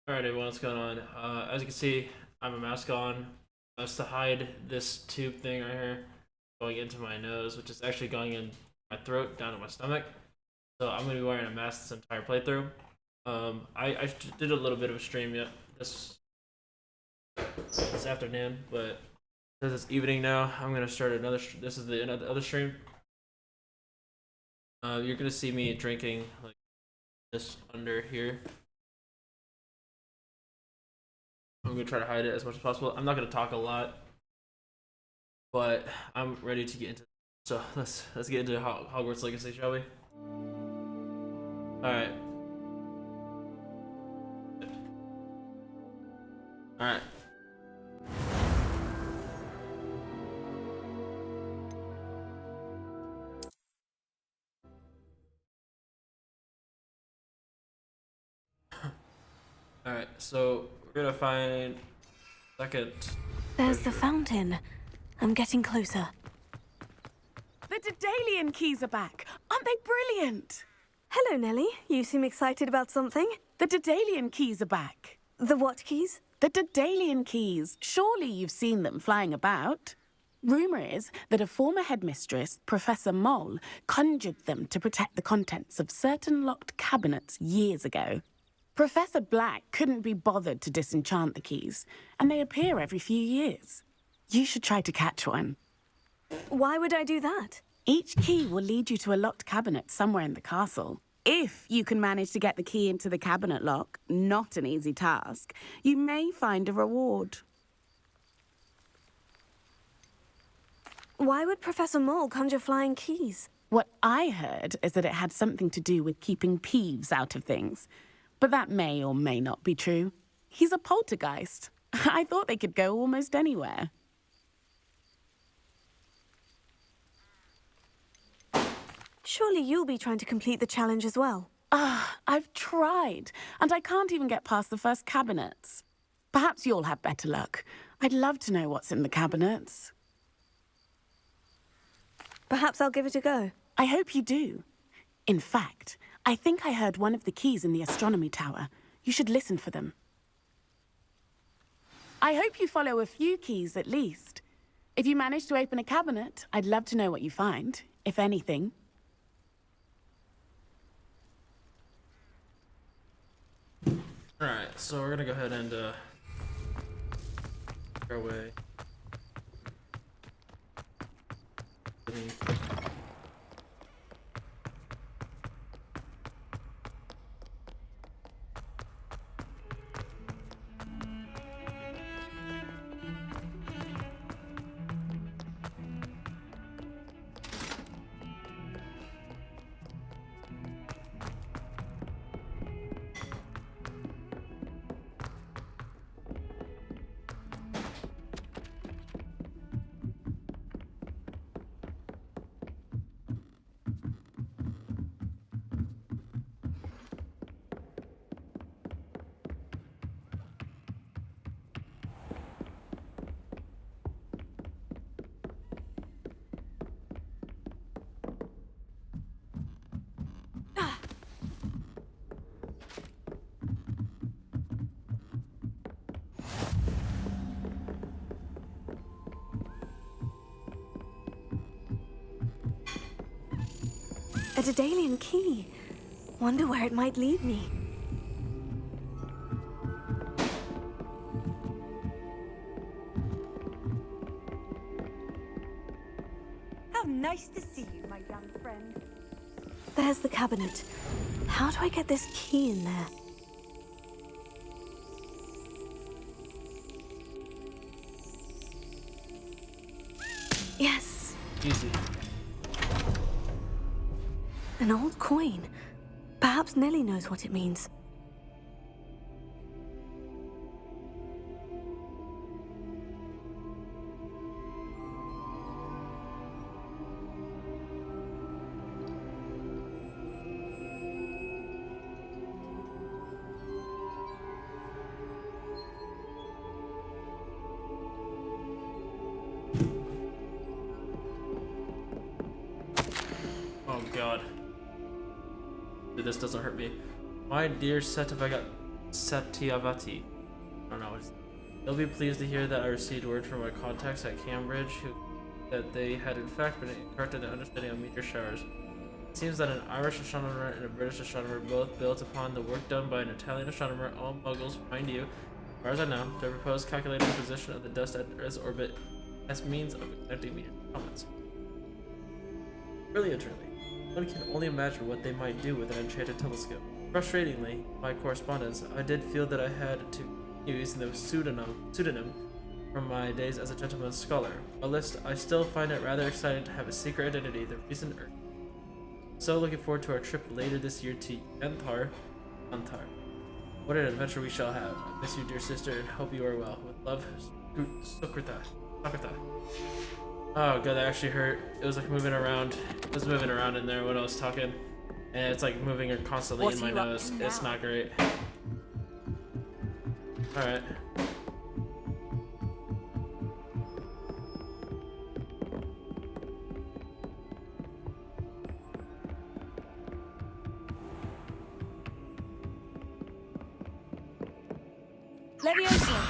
Alright everyone, what's going on? As you can see, I have a mask on. That's to hide this tube thing right here going into my nose, which is actually going in my throat, down to my stomach. So I'm going to be wearing a mask this entire playthrough. I did a little bit of a stream yet this afternoon, but since it's evening now, I'm going to start another. This is the other stream. You're going to see me drinking like this under here. I'm gonna try to hide it as much as possible. I'm not gonna talk a lot, but I'm ready to get into. So let's get into Hogwarts Legacy, shall we? All right, all right. All right, so we're gonna find second There's the treasure. fountain. I'm getting closer. The Daedalian keys are back. Aren't they brilliant? Hello, Nellie. You seem excited about something. The Daedalian keys are back. The what keys? The Daedalian keys. Surely you've seen them flying about. Rumour is that a former headmistress, Professor Moll, conjured them to protect the contents of certain locked cabinets years ago. Professor Black couldn't be bothered to disenchant the keys, and they appear every few years. You should try to catch one. Why would I do that? Each key will lead you to a locked cabinet somewhere in the castle. If you can manage to get the key into the cabinet lock, not an easy task, you may find a reward. Why would Professor Mole conjure flying keys? What I heard is that it had something to do with keeping Peeves out of things. But that may or may not be true. He's a poltergeist. I thought they could go almost anywhere. Surely you'll be trying to complete the challenge as well. I've tried, and I can't even get past the first cabinets. Perhaps you'll have better luck. I'd love to know what's in the cabinets. Perhaps I'll give it a go. I hope you do. In fact, I think I heard one of the keys in the astronomy tower. You should listen for them. I hope you follow a few keys at least. If you manage to open a cabinet, I'd love to know what you find, if anything. All right, so we're gonna go ahead and go away. A Daedalian key. Wonder where it might lead me. How nice to see you, my young friend. There's the cabinet. How do I get this key in there? Yes, Easy. an old coin. Perhaps Nellie knows what it means. Oh God. Dude, this doesn't hurt me. My dear set, if I got Satyavati. I don't know what. They'll be pleased to hear that I received word from my contacts at Cambridge that they had in fact been correct in their understanding of meteor showers. It seems that an Irish astronomer and a British astronomer both built upon the work done by an Italian astronomer, all muggles, mind you, as far as I know, to propose calculating the position of the dust at Earth's orbit as means of connecting meteor comets. Brilliant, really. One can only imagine what they might do with an enchanted telescope. Frustratingly, in my correspondence, I did feel that I had to using the pseudonym from my days as a gentleman's scholar. While I still find it rather exciting to have a secret identity, the recent Earth. So looking forward to our trip later this year to Antar. What an adventure we shall have. I miss you, dear sister, and hope you are well. With love, Sukrita. Oh god, that actually hurt. It was like moving around. It was moving around in there when I was talking. And it's like moving constantly in my nose. It's not great. Alright. Leviosa!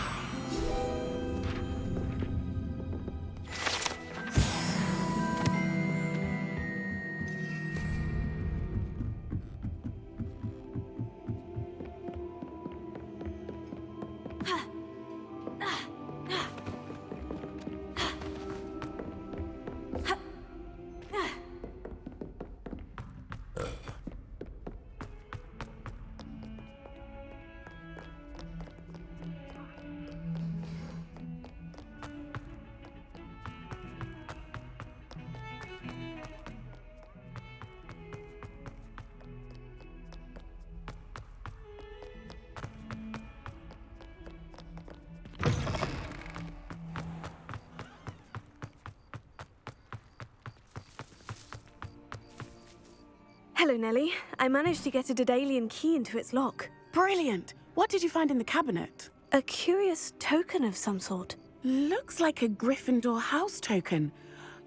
Hello, Nellie. I managed to get a Daedalian key into its lock. Brilliant! What did you find in the cabinet? A curious token of some sort. Looks like a Gryffindor house token.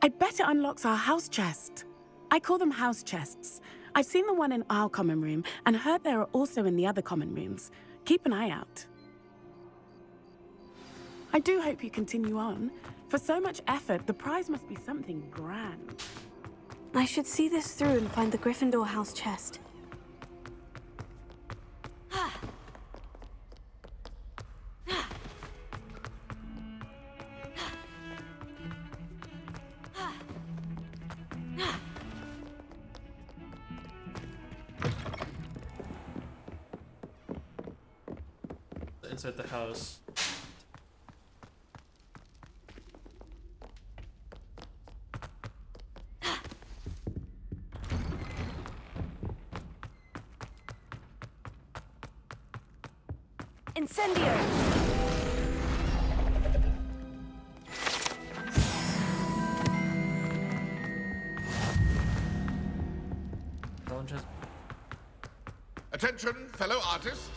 I bet it unlocks our house chest. I call them house chests. I've seen the one in our common room and heard there are also in the other common rooms. Keep an eye out. I do hope you continue on. For so much effort, the prize must be something grand. I should see this through and find the Gryffindor house chest. Inside the house. Incendio! Attention, fellow artists.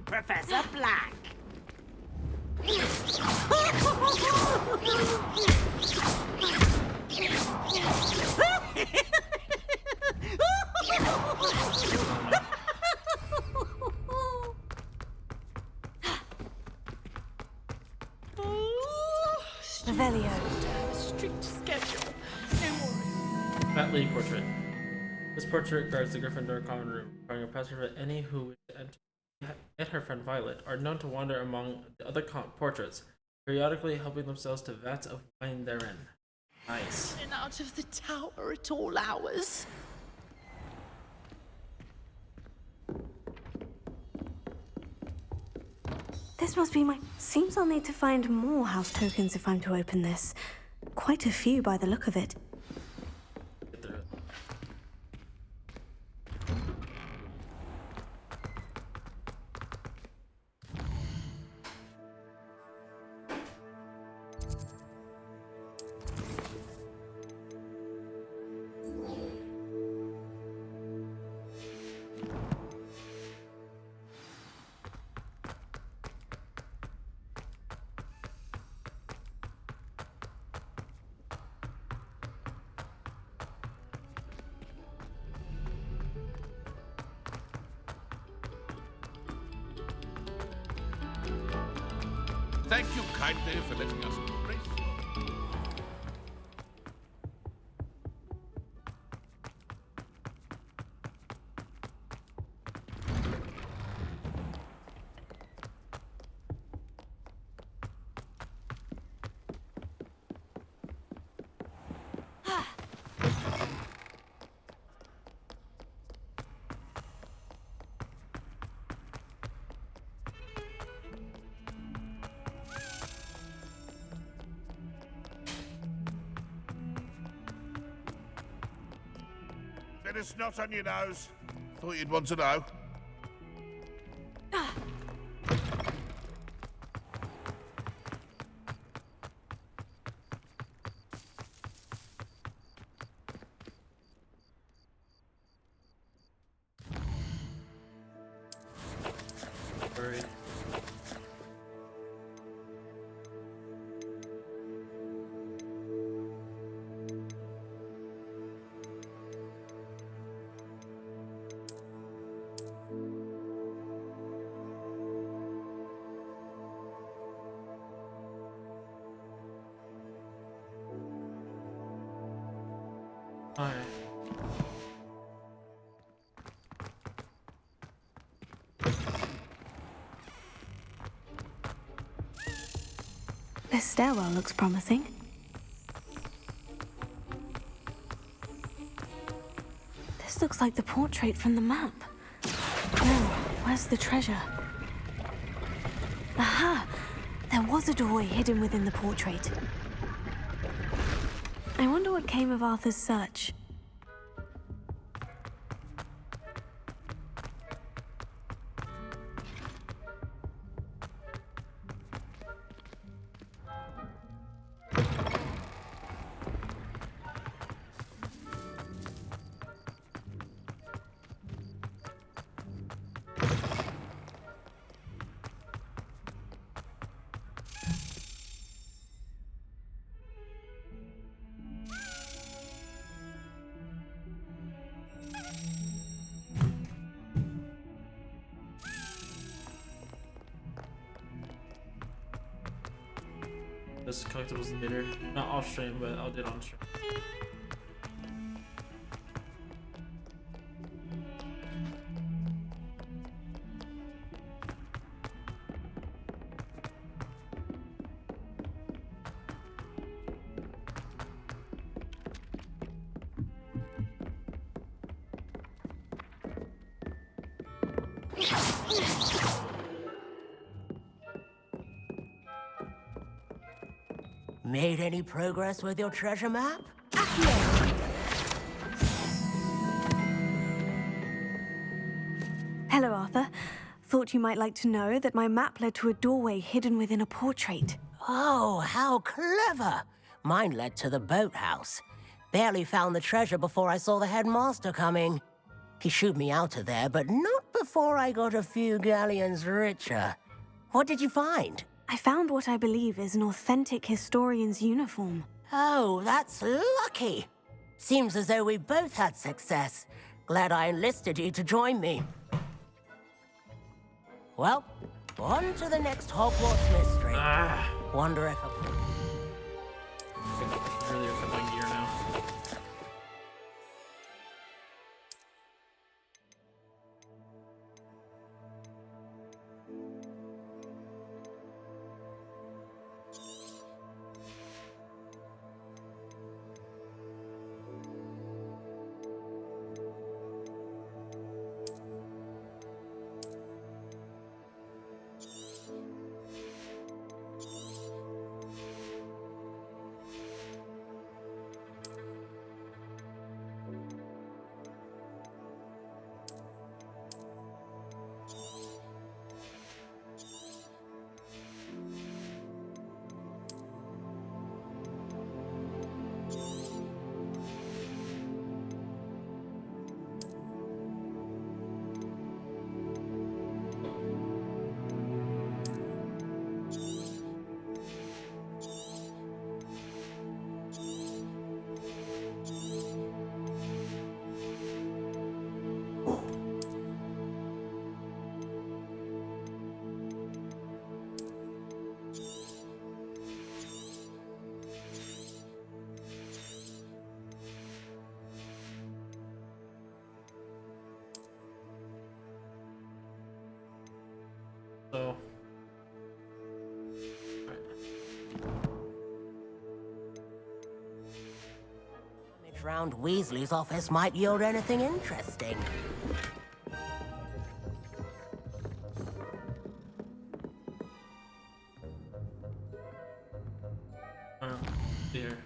Professor Black. Revelio. Strict schedule. No worries. Matt Lee portrait. This portrait guards the Gryffindor common room, requiring a password for any who wish to enter. And her friend Violet are known to wander among the other portraits, periodically helping themselves to vats of wine therein. Nice. And out of the tower at all hours. This must be my... Seems I'll need to find more house tokens if I'm to open this. Quite a few by the look of it. Get through it. Thank you kindly for letting us grace you. Bit of snot on your nose. Thought you'd want to know. Worried. Alright. This stairwell looks promising. This looks like the portrait from the map. No, where's the treasure? Aha! There was a doorway hidden within the portrait. I wonder what came of Arthur's search. This collectibles later. Not off stream, but I'll do it on stream. Made any progress with your treasure map? Hello, Arthur. Thought you might like to know that my map led to a doorway hidden within a portrait. Oh, how clever! Mine led to the boathouse. Barely found the treasure before I saw the headmaster coming. He shooed me out of there, but not before I got a few galleons richer. What did you find? I found what I believe is an authentic historian's uniform. Oh, that's lucky. Seems as though we both had success. Glad I enlisted you to join me. Well, on to the next Hogwarts mystery. Wonder if Really for my gear now. so. Rummage round Weasley's office might yield anything interesting. Here.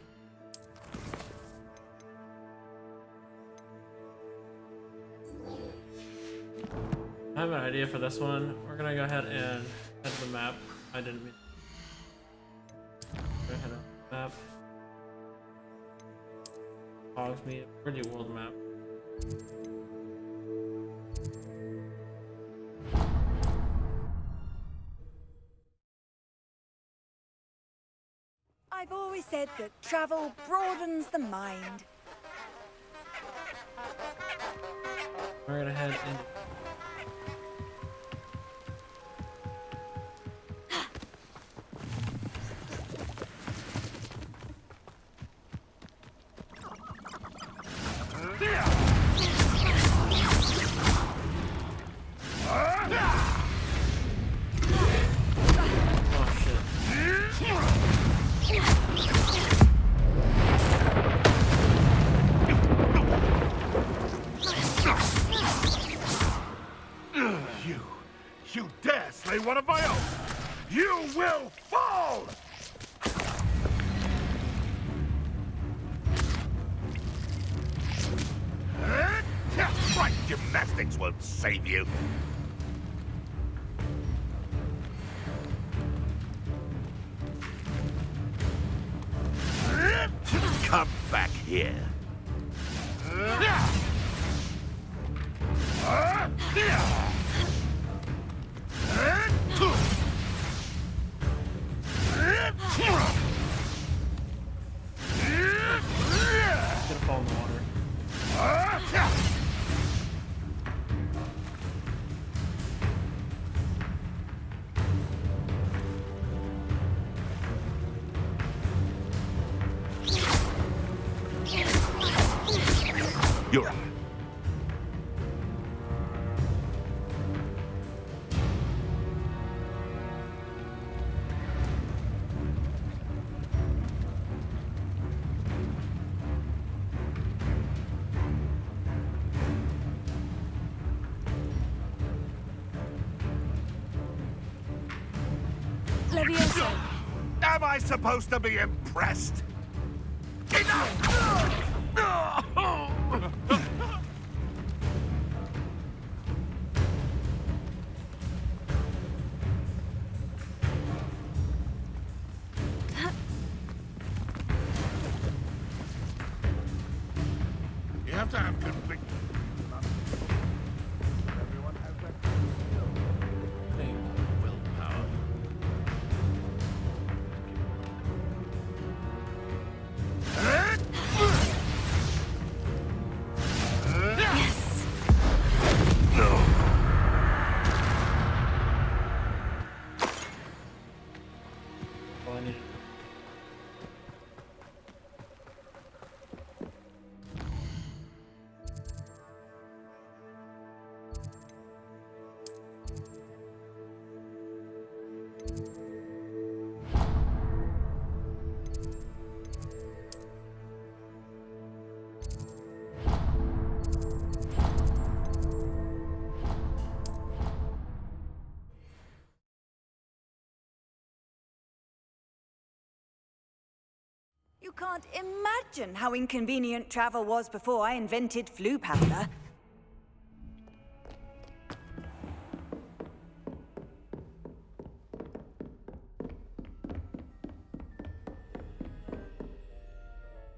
I have an idea for this one. We're gonna go ahead and head to the map. I didn't mean. Go ahead to the map. Hogsmeade, pretty world map. I've always said that travel broadens the mind. We're gonna head in. Oh shit. You dare slay one of my own! You will fall! Right, gymnastics won't save you. Come back here. Gonna fall in the water. You're on. Levioso. Am I supposed to be impressed? Enough! You have to have conviction. Everyone has that willpower. All I need. You can't imagine how inconvenient travel was before I invented flu powder.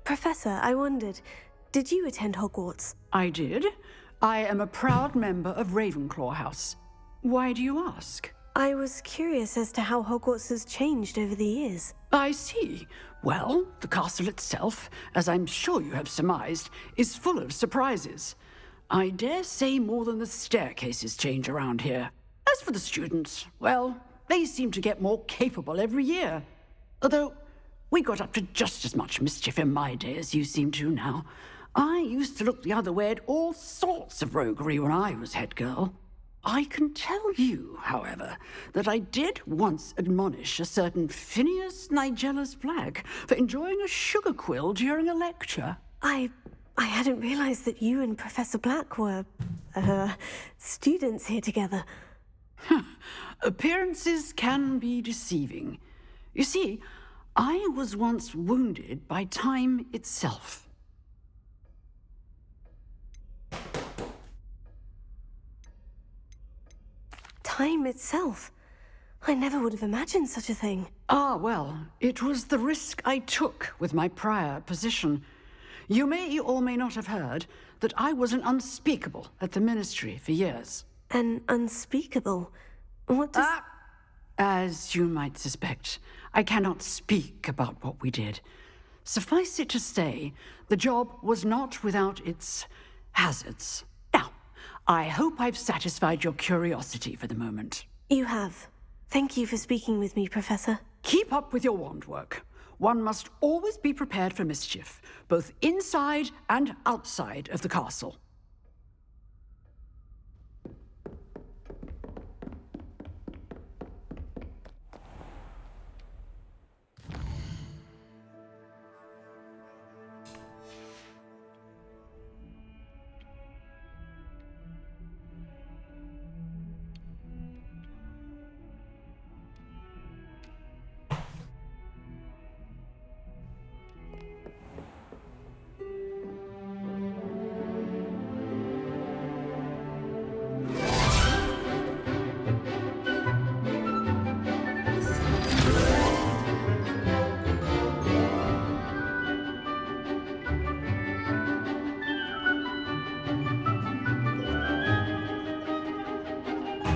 Professor, I wondered, did you attend Hogwarts? I did. I am a proud member of Ravenclaw House. Why do you ask? I was curious as to how Hogwarts has changed over the years. I see. Well, the castle itself, as I'm sure you have surmised, is full of surprises. I dare say more than the staircases change around here. As for the students, well, they seem to get more capable every year. Although, we got up to just as much mischief in my day as you seem to now. I used to look the other way at all sorts of roguery when I was head girl. I can tell you, however, that I did once admonish a certain Phineas Nigella's Black for enjoying a sugar quill during a lecture. I hadn't realized that you and Professor Black were, students here together. Appearances can be deceiving. You see, I was once wounded by time itself. Time itself. I never would have imagined such a thing. Ah, well, it was the risk I took with my prior position. You may or may not have heard that I was an unspeakable at the Ministry for years. An unspeakable? What does... As you might suspect, I cannot speak about what we did. Suffice it to say, the job was not without its hazards. Now, I hope I've satisfied your curiosity for the moment. You have. Thank you for speaking with me, Professor. Keep up with your wand work. One must always be prepared for mischief, both inside and outside of the castle.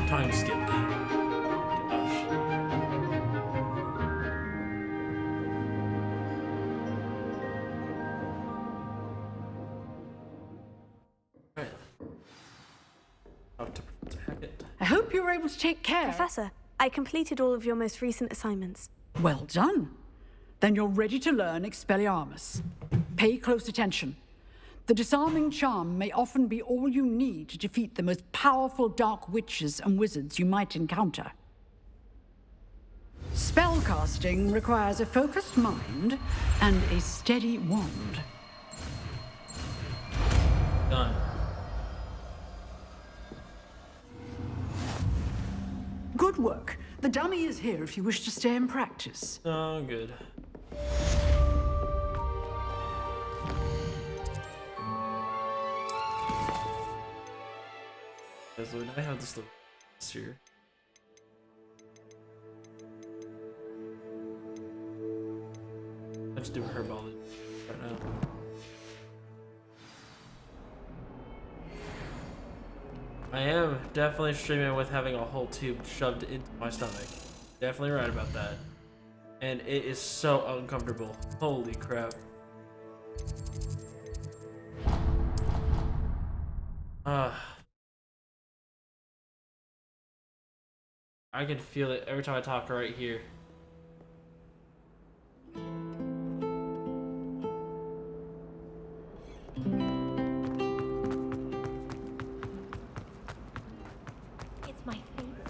Time skip. Gosh. Right. Up to Hackett. I hope you were able to take care. Professor, I completed all of your most recent assignments. Well done. Then you're ready to learn Expelliarmus. Pay close attention. The disarming charm may often be all you need to defeat the most powerful dark witches and wizards you might encounter. Spellcasting requires a focused mind and a steady wand. Done. Good work. The dummy is here if you wish to stay and practice. Oh, good. So now I have this little here. Let's do herbology right now. I am definitely streaming with having a whole tube shoved into my stomach. Definitely right about that. And it is so uncomfortable. Holy crap. I can feel it every time I talk right here. It's my favorite.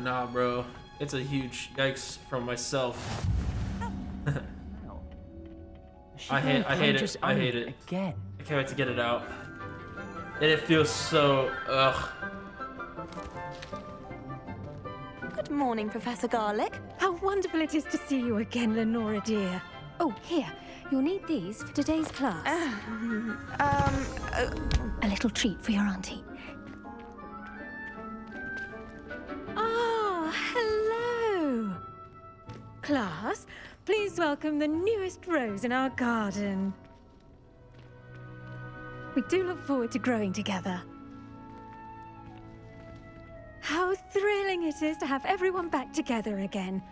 Nah, bro. It's a huge yikes from myself. I hate it. I hate it. Again. I can't wait to get it out. And it feels so ugh. Good morning, Professor Garlick. How wonderful it is to see you again, Lenora dear. Oh, here. You'll need these for today's class. A little treat for your auntie. Ah, hello. Class, please welcome the newest rose in our garden. We do look forward to growing together. How thrilling it is to have everyone back together again.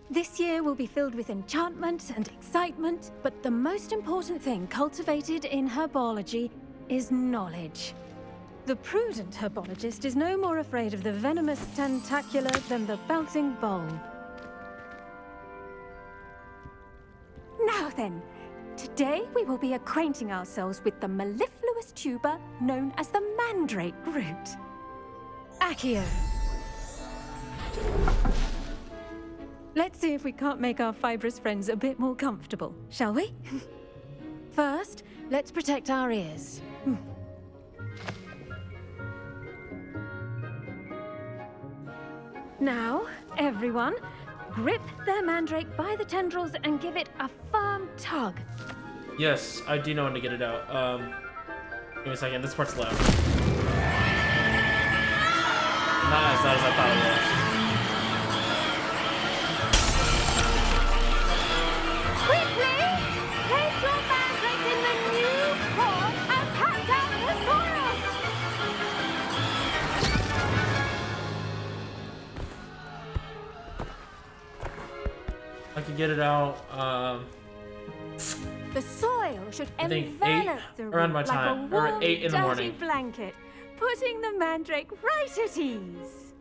This year will be filled with enchantment and excitement, but the most important thing cultivated in herbology is knowledge. The prudent herbologist is no more afraid of the venomous tentacular than the bouncing bulb. Now then, today we will be acquainting ourselves with the mellifluous tuber known as the mandrake root. Accio. Let's see if we can't make our fibrous friends a bit more comfortable, shall we? First, let's protect our ears. Now, everyone, grip their mandrake by the tendrils and give it a firm tug. Yes, I do know when to get it out. Give me a second. This part's loud. Not as loud as I thought it was. Quickly! Place your mandrake in the new pot and cut down the soil! I could get it out. The soil should I think envelop 8 the root around my like time, a warm, or 8 in the dirty morning. blanket, putting the mandrake right at ease.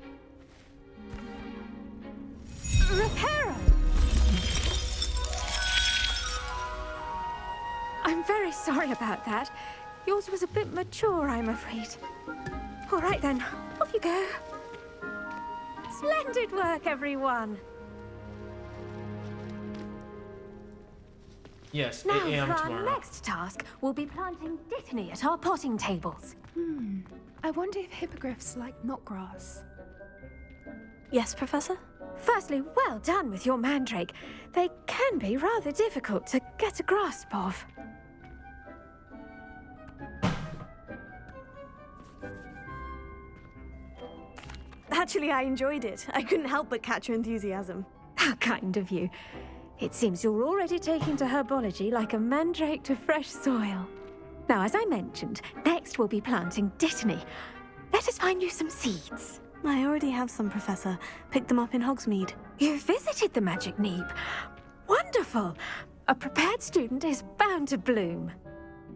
Reparo! I'm very sorry about that. Yours was a bit mature, I'm afraid. All right then, off you go. Splendid work, everyone. Yes, 8 Now a.m. for our tomorrow. next task, we'll be planting dittany at our potting tables. I wonder if hippogriffs like knotgrass. Yes, Professor? Firstly, well done with your mandrake. They can be rather difficult to get a grasp of. Actually, I enjoyed it. I couldn't help but catch your enthusiasm. How kind of you. It seems you're already taking to herbology like a mandrake to fresh soil. Now, as I mentioned, next we'll be planting dittany. Let us find you some seeds. I already have some, Professor. Picked them up in Hogsmeade. You visited the Magic Neep. Wonderful! A prepared student is bound to bloom.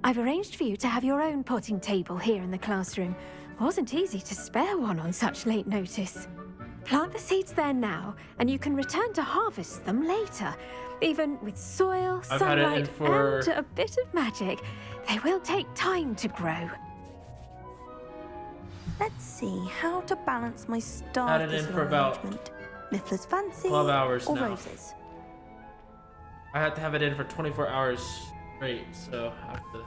I've arranged for you to have your own potting table here in the classroom. Wasn't easy to spare one on such late notice. Plant the seeds there now, and you can return to harvest them later. Even with soil, I've had it in sunlight, for- and a bit of magic, they will take time to grow. Let's see how to balance my star Had it in thistle for about arrangement. Mifflin's fancy 12 hours or now. roses? I had to have it in for 24 hours straight, so I have to.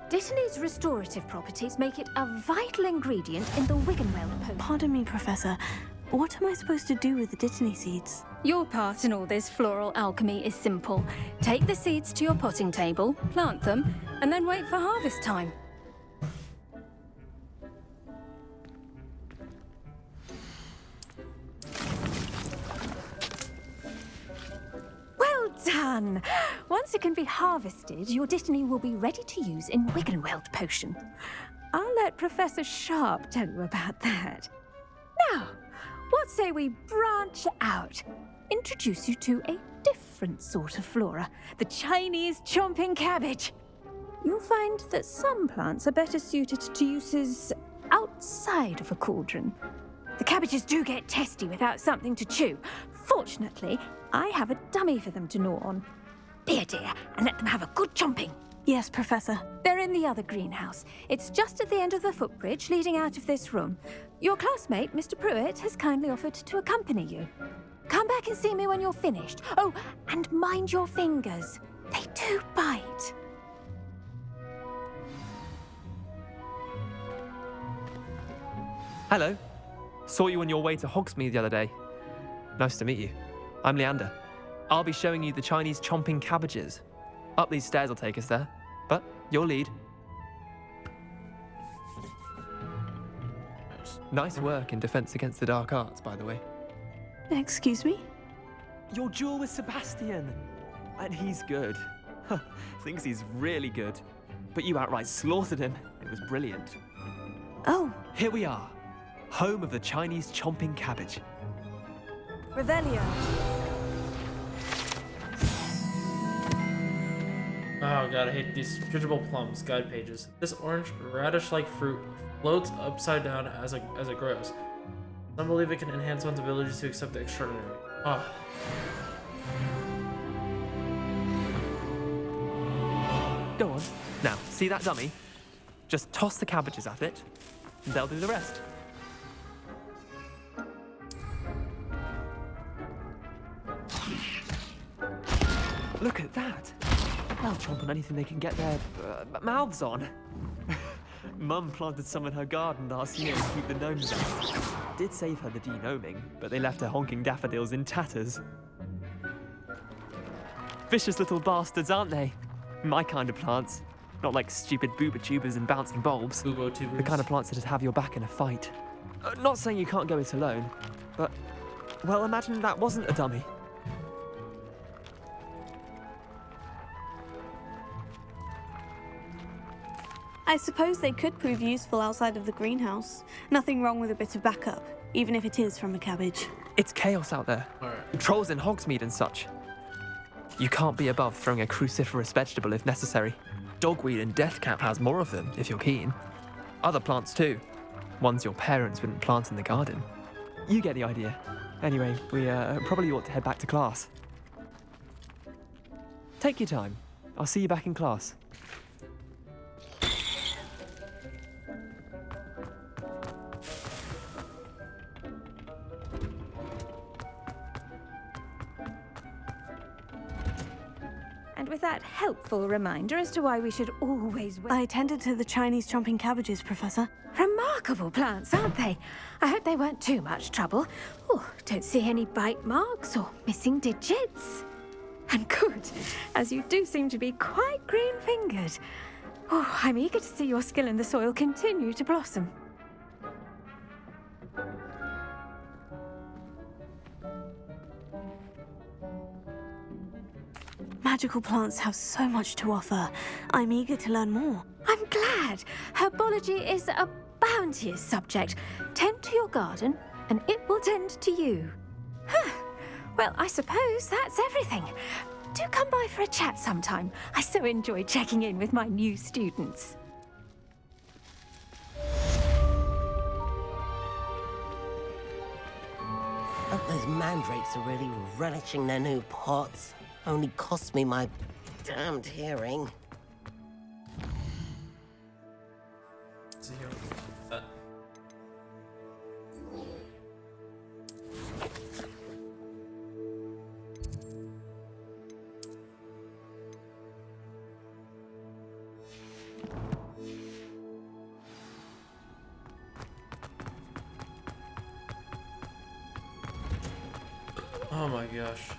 Dittany's restorative properties make it a vital ingredient in the Wiggenweld potion. Pardon me, Professor. What am I supposed to do with the dittany seeds? Your part in all this floral alchemy is simple. Take the seeds to your potting table, plant them, and then wait for harvest time. Well done! Once it can be harvested, your dittany will be ready to use in Wiggenweld potion. I'll let Professor Sharp tell you about that. Now, what say we branch out? Introduce you to a different sort of flora, the Chinese chomping cabbage. You'll find that some plants are better suited to uses outside of a cauldron. The cabbages do get testy without something to chew. Fortunately, I have a dummy for them to gnaw on. Be a dear and let them have a good chomping. Yes, Professor. They're in the other greenhouse. It's just at the end of the footbridge leading out of this room. Your classmate, Mr. Pruitt, has kindly offered to accompany you. Come back and see me when you're finished. Oh, and mind your fingers. They do bite. Hello. Saw you on your way to Hogsmeade the other day. Nice to meet you. I'm Leander. I'll be showing you the Chinese chomping cabbages. Up these stairs will take us there, but your lead. Nice work in Defense Against the Dark Arts, by the way. Excuse me? Your duel with Sebastian. And he's good. Thinks he's really good. But you outright slaughtered him. It was brilliant. Oh, Here we are. Home of the Chinese chomping cabbage. Revelio. Oh god, I hate these drinkable plums guide pages. This orange radish-like fruit floats upside down as it grows. Some believe it can enhance one's abilities to accept the extraordinary. Oh. Go on. Now, see that dummy? Just toss the cabbages at it, and they'll do the rest. Look at that! They'll chomp on anything they can get their mouths on. Mum planted some in her garden last year to keep the gnomes out. Did save her the de-gnoming, but they left her honking daffodils in tatters. Vicious little bastards, aren't they? My kind of plants. Not like stupid booba tubers and bouncing bulbs. Boobo tubers. The kind of plants that'd have your back in a fight. Not saying you can't go it alone, but, well, imagine that wasn't a dummy. I suppose they could prove useful outside of the greenhouse. Nothing wrong with a bit of backup, even if it is from a cabbage. It's chaos out there. Alright. Trolls in Hogsmeade and such. You can't be above throwing a cruciferous vegetable if necessary. Dogweed and deathcap has more of them, if you're keen. Other plants too. Ones your parents wouldn't plant in the garden. You get the idea. Anyway, we probably ought to head back to class. Take your time. I'll see you back in class. And with that helpful reminder as to why we should always wait. I tended to the Chinese chomping cabbages, Professor. Remarkable plants, aren't they? I hope they weren't too much trouble. Oh, don't see any bite marks or missing digits. And good, as you do seem to be quite green-fingered. Oh, I'm eager to see your skill in the soil continue to blossom. Magical plants have so much to offer. I'm eager to learn more. I'm glad. Herbology is a bounteous subject. Tend to your garden, and it will tend to you. Well, I suppose that's everything. Do come by for a chat sometime. I so enjoy checking in with my new students. Hope those mandrakes are really relishing their new pots. Only cost me my damned hearing. See here. Oh my gosh.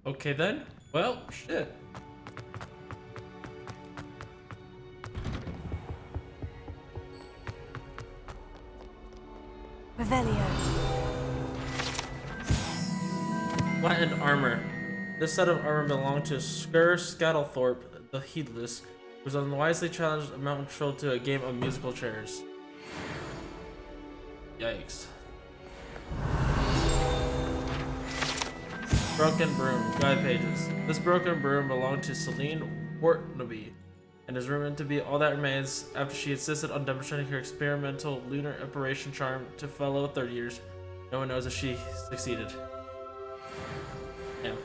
Okay then. Well, shit. Revelio. Latin armor. This set of armor belonged to Skur Scattlethorpe the Heedless, who was unwisely challenged a mountain troll to a game of musical chairs. Yikes. Broken Broom. Guide pages. This broken broom belonged to Celine Wortnaby, and is rumored to be all that remains after she insisted on demonstrating her experimental lunar apparition charm to fellow third years. No one knows if she succeeded. Damn.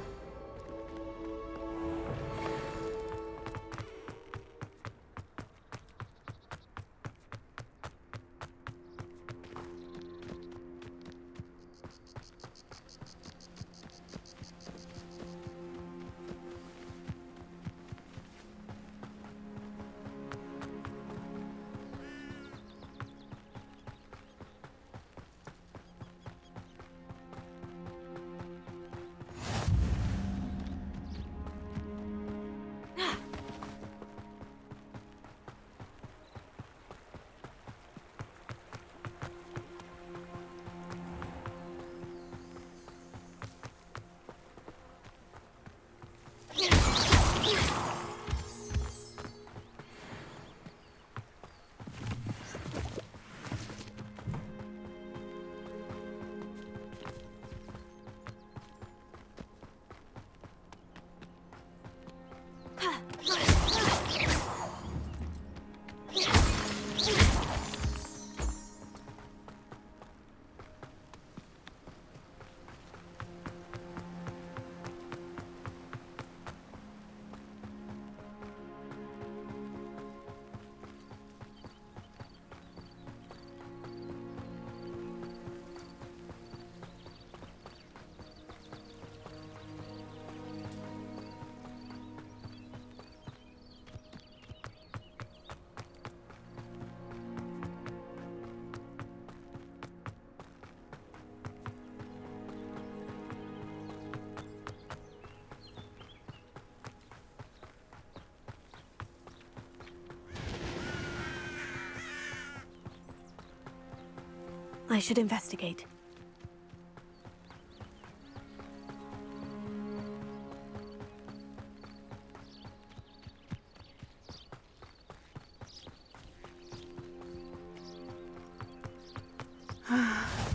I should investigate.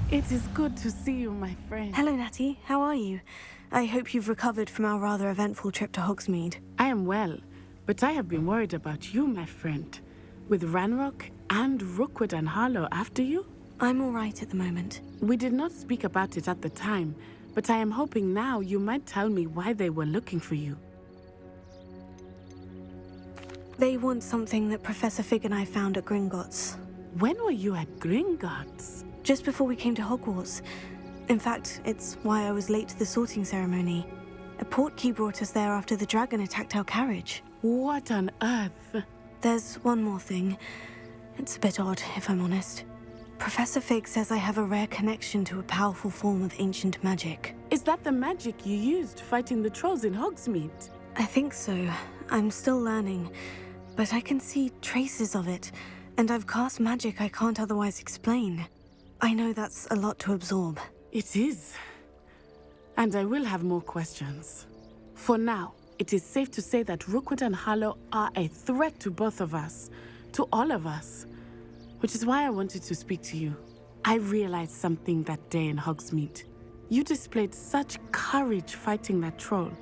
It is good to see you, my friend. Hello, Natty. How are you? I hope you've recovered from our rather eventful trip to Hogsmeade. I am well, but I have been worried about you, my friend. With Ranrock and Rookwood and Harlow after you? I'm all right at the moment. We did not speak about it at the time, but I am hoping now you might tell me why they were looking for you. They want something that Professor Fig and I found at Gringotts. When were you at Gringotts? Just before we came to Hogwarts. In fact, it's why I was late to the sorting ceremony. A portkey brought us there after the dragon attacked our carriage. What on earth? There's one more thing. It's a bit odd, if I'm honest. Professor Fig says I have a rare connection to a powerful form of ancient magic. Is that the magic you used fighting the trolls in Hogsmeade? I think so. I'm still learning, but I can see traces of it, and I've cast magic I can't otherwise explain. I know that's a lot to absorb. It is. And I will have more questions. For now, it is safe to say that Rookwood and Harlow are a threat to both of us, to all of us, which is why I wanted to speak to you. I realized something that day in Hogsmeade. You displayed such courage fighting that troll,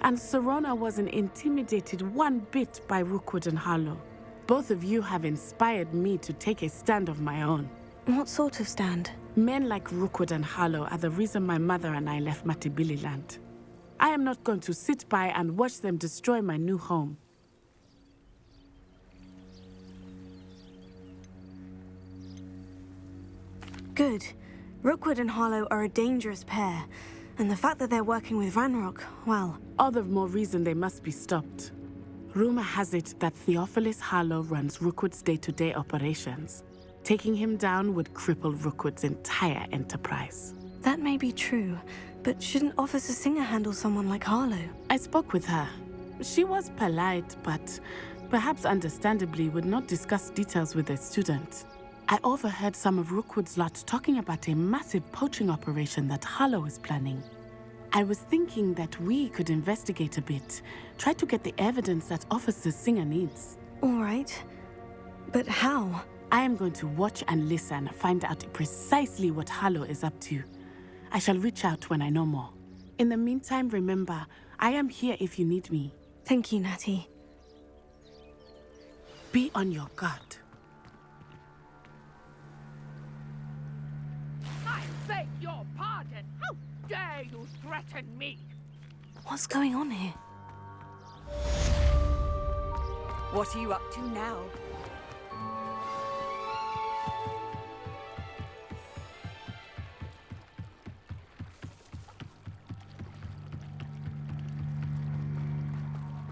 and Serona wasn't intimidated one bit by Rookwood and Harlow. Both of you have inspired me to take a stand of my own. What sort of stand? Men like Rookwood and Harlow are the reason my mother and I left Matabeleland. I am not going to sit by and watch them destroy my new home. Good. Rookwood and Harlow are a dangerous pair, and the fact that they're working with Ranrock, well... All the more reason they must be stopped. Rumor has it that Theophilus Harlow runs Rookwood's day-to-day operations. Taking him down would cripple Rookwood's entire enterprise. That may be true, but shouldn't Officer Singer handle someone like Harlow? I spoke with her. She was polite, but perhaps understandably would not discuss details with a student. I overheard some of Rookwood's lot talking about a massive poaching operation that Harlow is planning. I was thinking that we could investigate a bit, try to get the evidence that Officer Singer needs. All right. But how? I am going to watch and listen, find out precisely what Harlow is up to. I shall reach out when I know more. In the meantime, remember, I am here if you need me. Thank you, Natty. Be on your guard. I beg your pardon. How dare you threaten me? What's going on here? What are you up to now?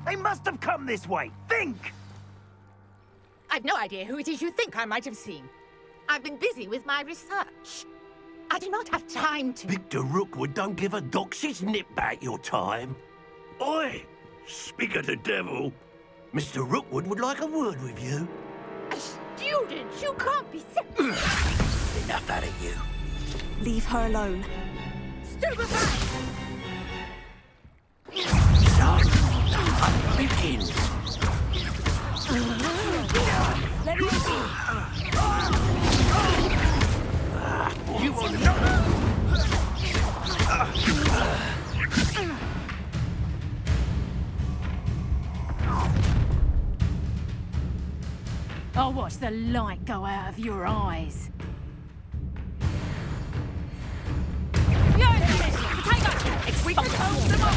They must have come this way. Think! I've no idea who it is you think I might have seen. I've been busy with my research. I do not have time to... Victor Rookwood don't give a doxy's nip back your time. Oi! Speak of the devil. Mr. Rookwood would like a word with you. A student? You can't be serious. Enough out of you. Leave her alone. Stupefy! Begin. Let me see. You will not. I'll watch the light go out of your eyes. If we can hold them up!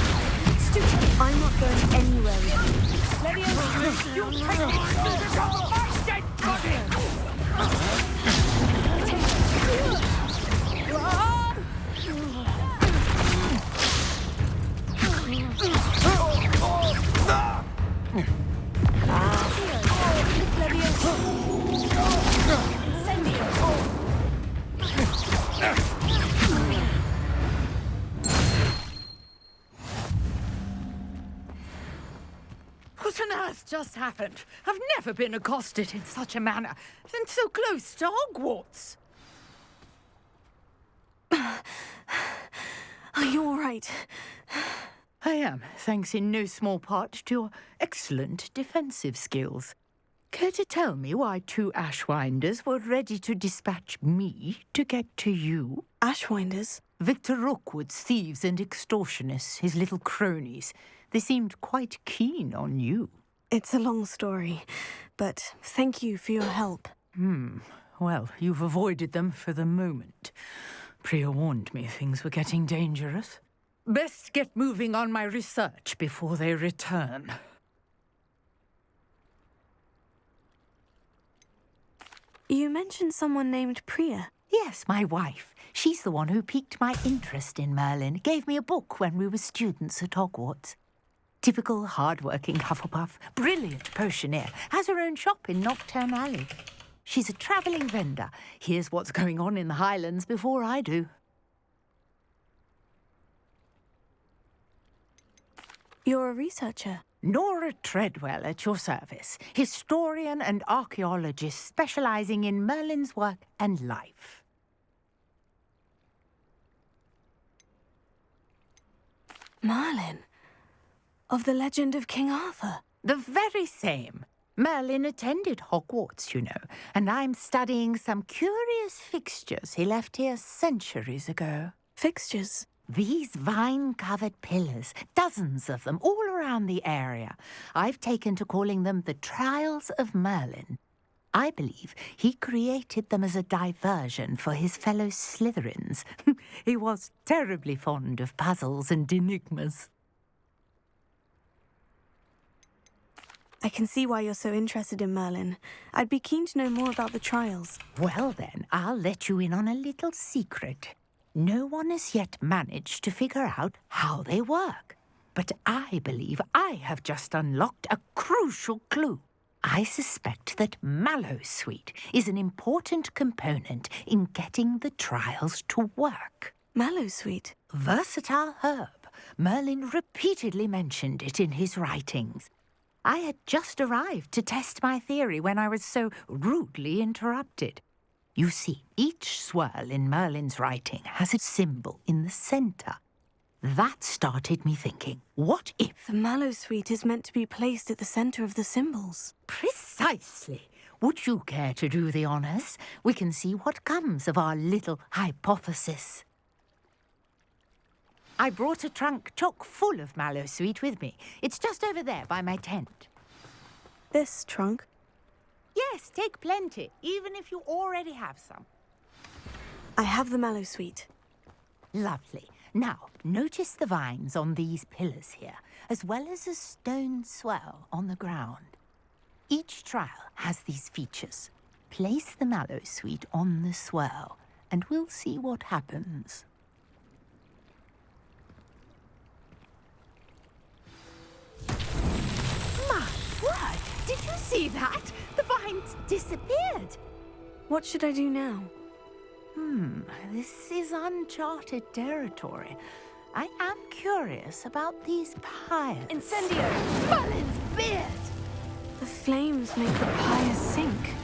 I'm not going anywhere with you. Let me see. You'll take me to become my dead body! What on earth just happened? I've never been accosted in such a manner, and so close to Hogwarts. Are you all right? I am, thanks in no small part to your excellent defensive skills. Care to tell me why 2 Ashwinders were ready to dispatch me to get to you? Ashwinders? Victor Rookwood's thieves and extortionists, his little cronies. They seemed quite keen on you. It's a long story, but thank you for your help. Well, you've avoided them for the moment. Priya warned me things were getting dangerous. Best get moving on my research before they return. You mentioned someone named Priya. Yes, my wife. She's the one who piqued my interest in Merlin. Gave me a book when we were students at Hogwarts. Typical hard-working Hufflepuff, brilliant potioneer, has her own shop in Nocturne Alley. She's a travelling vendor. Hears what's going on in the Highlands before I do. You're a researcher. Nora Treadwell at your service, historian and archaeologist specialising in Merlin's work and life. Merlin? Of the legend of King Arthur? The very same. Merlin attended Hogwarts, you know, and I'm studying some curious fixtures he left here centuries ago. Fixtures? These vine-covered pillars, dozens of them, all around the area. I've taken to calling them the Trials of Merlin. I believe he created them as a diversion for his fellow Slytherins. He was terribly fond of puzzles and enigmas. I can see why you're so interested in Merlin. I'd be keen to know more about the trials. Well then, I'll let you in on a little secret. No one has yet managed to figure out how they work. But I believe I have just unlocked a crucial clue. I suspect that Mallowsweet is an important component in getting the trials to work. Mallowsweet? Versatile herb. Merlin repeatedly mentioned it in his writings. I had just arrived to test my theory when I was so rudely interrupted. You see, each swirl in Merlin's writing has a symbol in the centre. That started me thinking, what if... The Mallowsweet is meant to be placed at the centre of the symbols. Precisely. Would you care to do the honours? We can see what comes of our little hypothesis. I brought a trunk chock full of Mallowsweet with me. It's just over there by my tent. This trunk? Yes, take plenty, even if you already have some. I have the Mallowsweet. Lovely. Now, notice the vines on these pillars here, as well as a stone swell on the ground. Each trial has these features. Place the Mallowsweet on the swell, and we'll see what happens. My word! Did you see that? The vines disappeared. What should I do now? This is uncharted territory. I am curious about these pyres. Incendio! Merlin's beard! The flames make the pyres sink.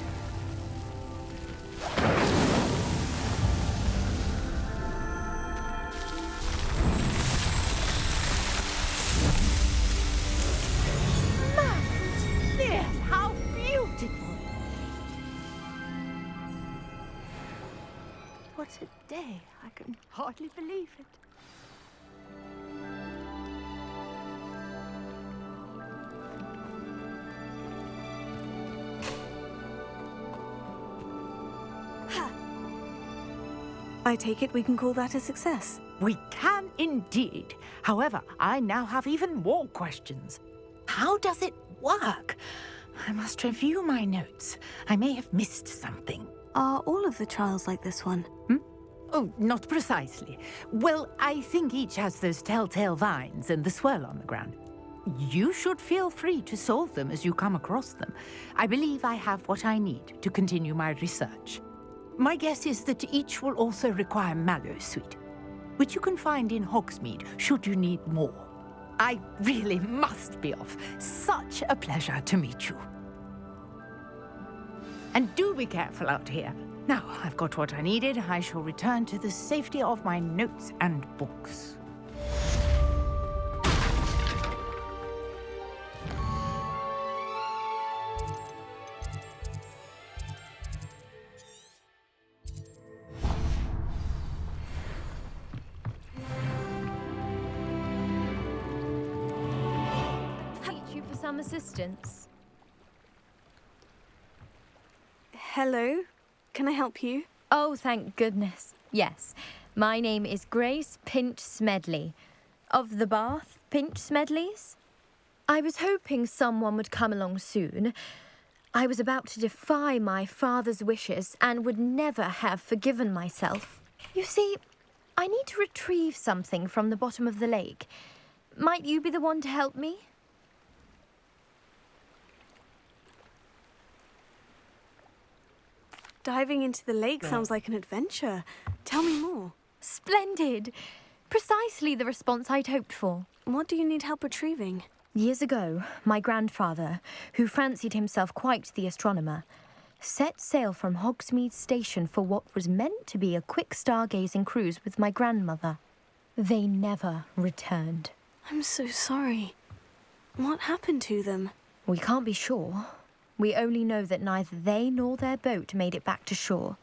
Merlin's beard! How beautiful! What a day. I can hardly believe it. I take it we can call that a success. We can indeed. However, I now have even more questions. How does it work? I must review my notes. I may have missed something. Are all of the trials like this one? Oh, not precisely. Well, I think each has those telltale vines and the swirl on the ground. You should feel free to solve them as you come across them. I believe I have what I need to continue my research. My guess is that each will also require Mallowsweet, which you can find in Hogsmeade should you need more. I really must be off. Such a pleasure to meet you. And do be careful out here. Now I've got what I needed. I shall return to the safety of my notes and books. Thank you for some assistance. Hello? Can I help you? Oh, thank goodness. Yes. My name is Grace Pinch Smedley. Of the Bath Pinch Smedleys? I was hoping someone would come along soon. I was about to defy my father's wishes and would never have forgiven myself. You see, I need to retrieve something from the bottom of the lake. Might you be the one to help me? Diving into the lake sounds like an adventure. Tell me more. Splendid! Precisely the response I'd hoped for. What do you need help retrieving? Years ago, my grandfather, who fancied himself quite the astronomer, set sail from Hogsmeade Station for what was meant to be a quick stargazing cruise with my grandmother. They never returned. I'm so sorry. What happened to them? We can't be sure. We only know that neither they nor their boat made it back to shore.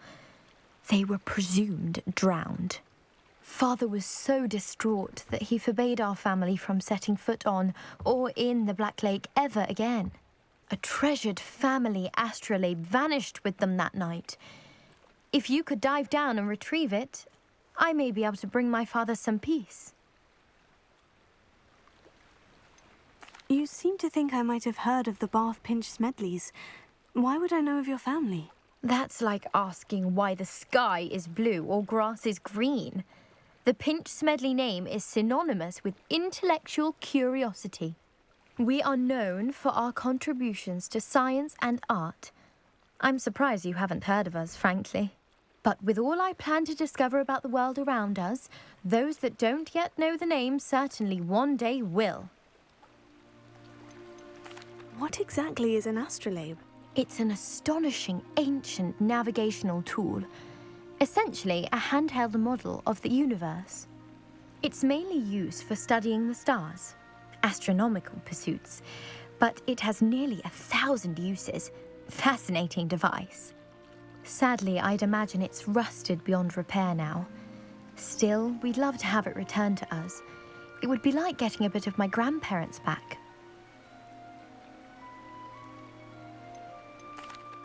They were presumed drowned. Father was so distraught that he forbade our family from setting foot on or in the Black Lake ever again. A treasured family astrolabe vanished with them that night. If you could dive down and retrieve it, I may be able to bring my father some peace. You seem to think I might have heard of the Bath Pinch Smedleys. Why would I know of your family? That's like asking why the sky is blue or grass is green. The Pinch Smedley name is synonymous with intellectual curiosity. We are known for our contributions to science and art. I'm surprised you haven't heard of us, frankly. But with all I plan to discover about the world around us, those that don't yet know the name certainly one day will. What exactly is an astrolabe? It's an astonishing ancient navigational tool. Essentially a handheld model of the universe. It's mainly used for studying the stars, astronomical pursuits, but it has nearly 1,000 uses. Fascinating device. Sadly, I'd imagine it's rusted beyond repair now. Still, we'd love to have it returned to us. It would be like getting a bit of my grandparents back.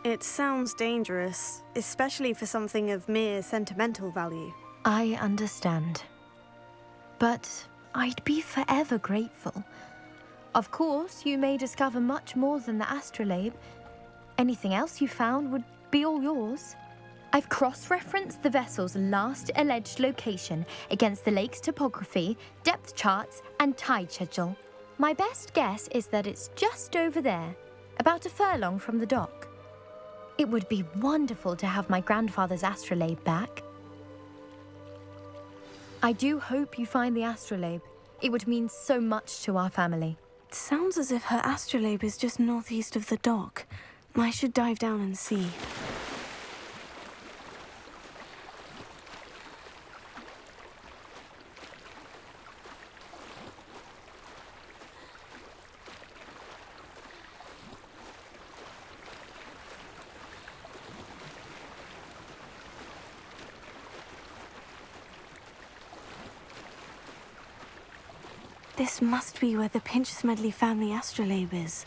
It sounds dangerous, especially for something of mere sentimental value. I understand. But I'd be forever grateful. Of course, you may discover much more than the astrolabe. Anything else you found would be all yours. I've cross-referenced the vessel's last alleged location against the lake's topography, depth charts, and tide schedule. My best guess is that it's just over there, about a furlong from the dock. It would be wonderful to have my grandfather's astrolabe back. I do hope you find the astrolabe. It would mean so much to our family. It sounds as if her astrolabe is just northeast of the dock. I should dive down and see. This must be where the Pinch Smedley family astrolabe is.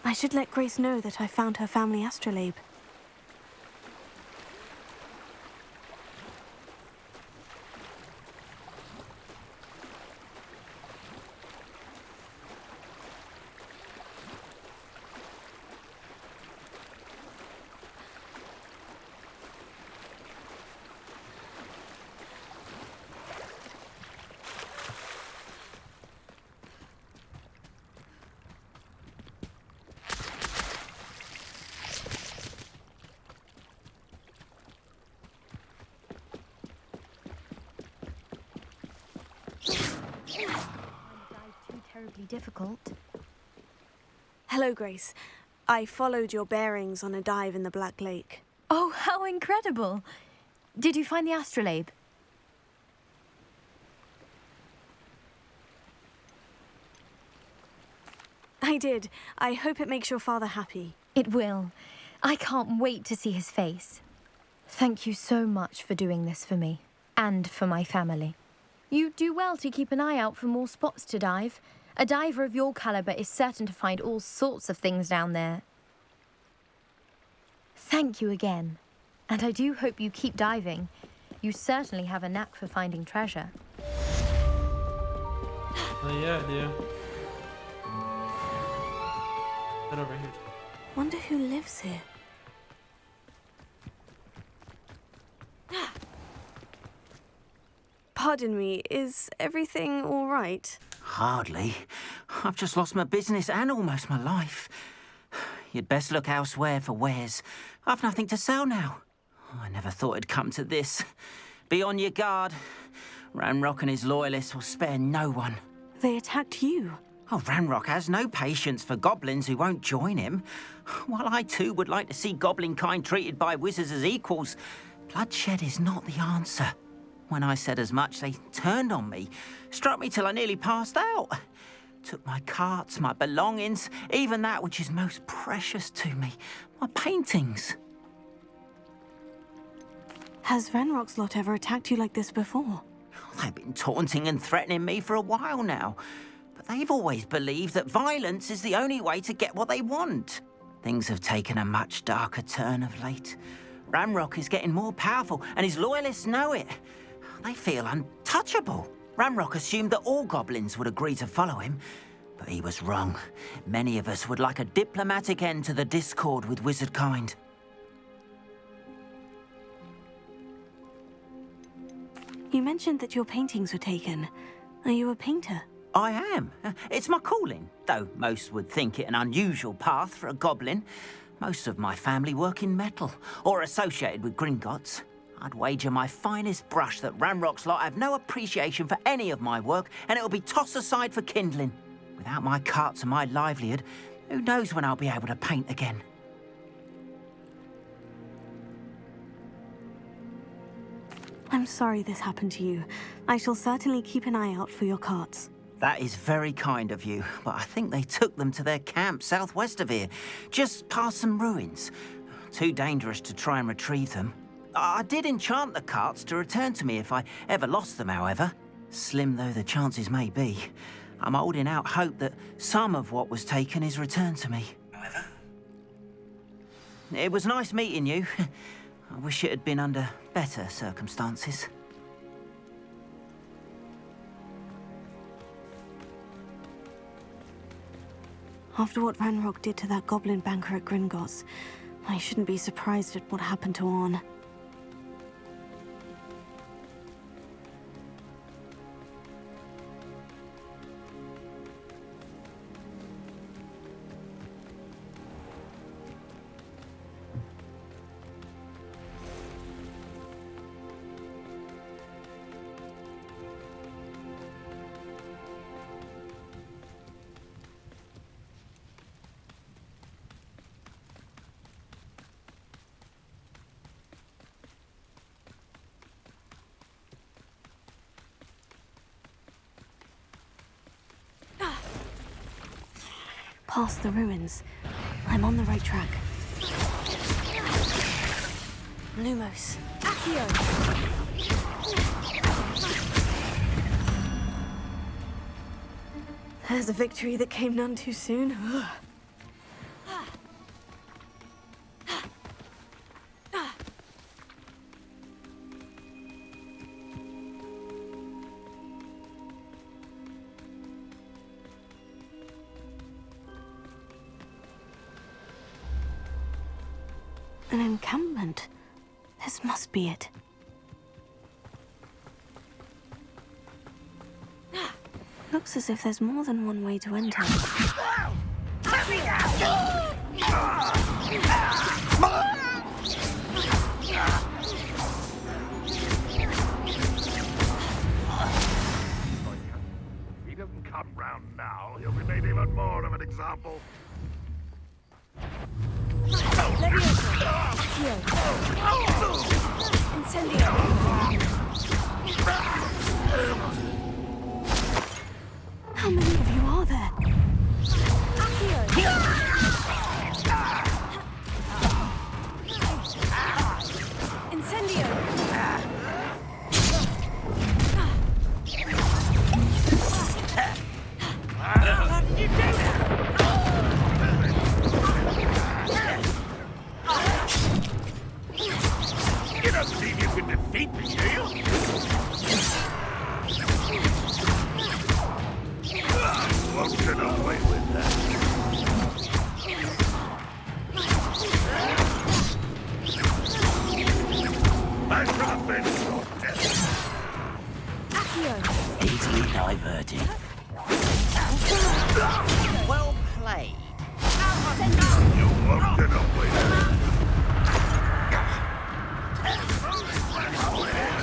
I should let Grace know that I found her family astrolabe. Terribly difficult. Hello, Grace. I followed your bearings on a dive in the Black Lake. Oh, how incredible! Did you find the astrolabe? I did. I hope it makes your father happy. It will. I can't wait to see his face. Thank you so much for doing this for me, and for my family. You do well to keep an eye out for more spots to dive. A diver of your caliber is certain to find all sorts of things down there. Thank you again. And I do hope you keep diving. You certainly have a knack for finding treasure. Oh yeah, I do. Head over here. Wonder who lives here. Pardon me, is everything all right? Hardly. I've just lost my business and almost my life. You'd best look elsewhere for wares. I've nothing to sell now. I never thought it'd come to this. Be on your guard. Ranrock and his loyalists will spare no one. They attacked you. Oh, Ranrock has no patience for goblins who won't join him. While I too would like to see goblin kind treated by wizards as equals, bloodshed is not the answer. When I said as much, they turned on me, struck me till I nearly passed out. Took my carts, my belongings, even that which is most precious to me, my paintings. Has Ranrock's lot ever attacked you like this before? They've been taunting and threatening me for a while now, but they've always believed that violence is the only way to get what they want. Things have taken a much darker turn of late. Ranrock is getting more powerful, and his loyalists know it. They feel untouchable. Ranrock assumed that all goblins would agree to follow him, but he was wrong. Many of us would like a diplomatic end to the discord with wizard kind. You mentioned that your paintings were taken. Are you a painter? I am. It's my calling, though most would think it an unusual path for a goblin. Most of my family work in metal, or associated with Gringotts. I'd wager my finest brush that Ranrock's lot have no appreciation for any of my work, and it'll be tossed aside for kindling. Without my carts and my livelihood, who knows when I'll be able to paint again? I'm sorry this happened to you. I shall certainly keep an eye out for your carts. That is very kind of you, but I think they took them to their camp southwest of here, just past some ruins. Too dangerous to try and retrieve them. I did enchant the carts to return to me if I ever lost them, however. Slim though the chances may be, I'm holding out hope that some of what was taken is returned to me. However, it was nice meeting you. I wish it had been under better circumstances. After what Ranrock did to that goblin banker at Gringotts, I shouldn't be surprised at what happened to Orn. Past the ruins. I'm on the right track. Lumos. Accio! There's a victory that came none too soon. An encampment. This must be it. Looks as if there's more than one way to enter. If he doesn't come round now, he'll be made even more of an example. How many of you are there? You don't believe you can defeat me, do you? Won't get away with that. I should have been so dead. Easily diverted. Well played. You won't get away with that.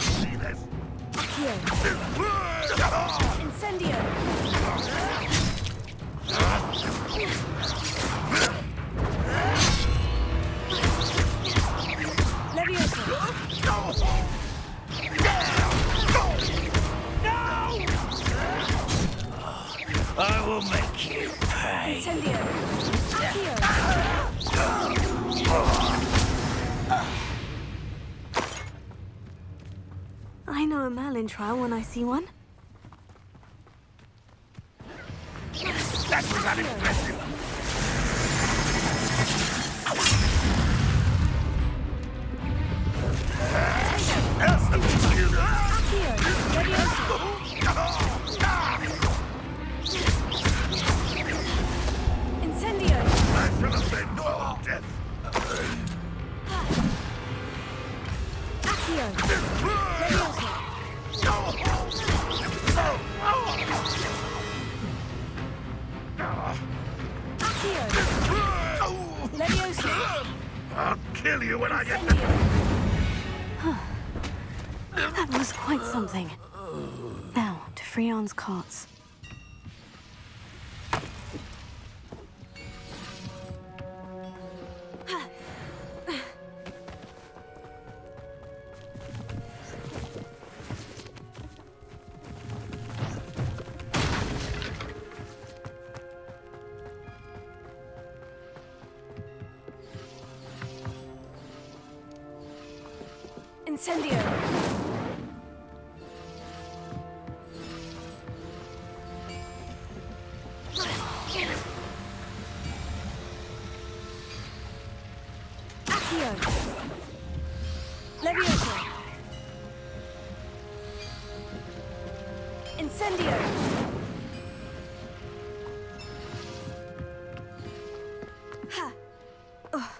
See this? I will make you pay. I know a Merlin trial when I see one. That was unimpressive. I should have been more death. I'll kill you when I get to... That was quite something. Now, to Freon's carts. Incendio! Accio! Levioso! Incendio! Ha! Ugh.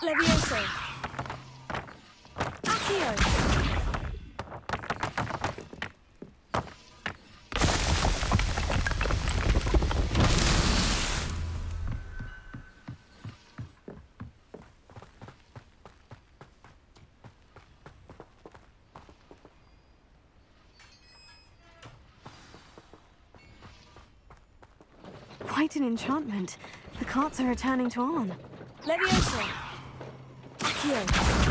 Levioso! Accio! Quite an enchantment. The carts are returning to Arn. Levioso! Accio!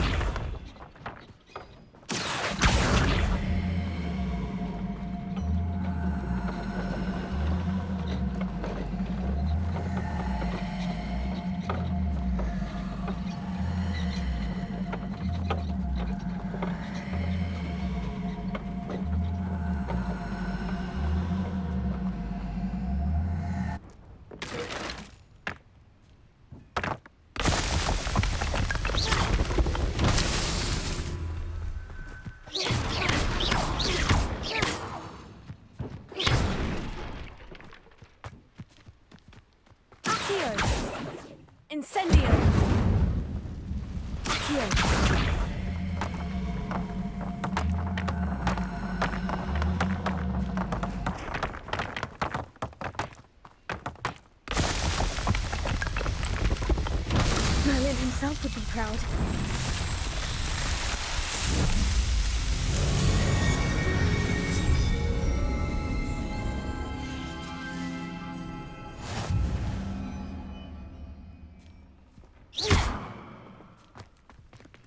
himself would be proud.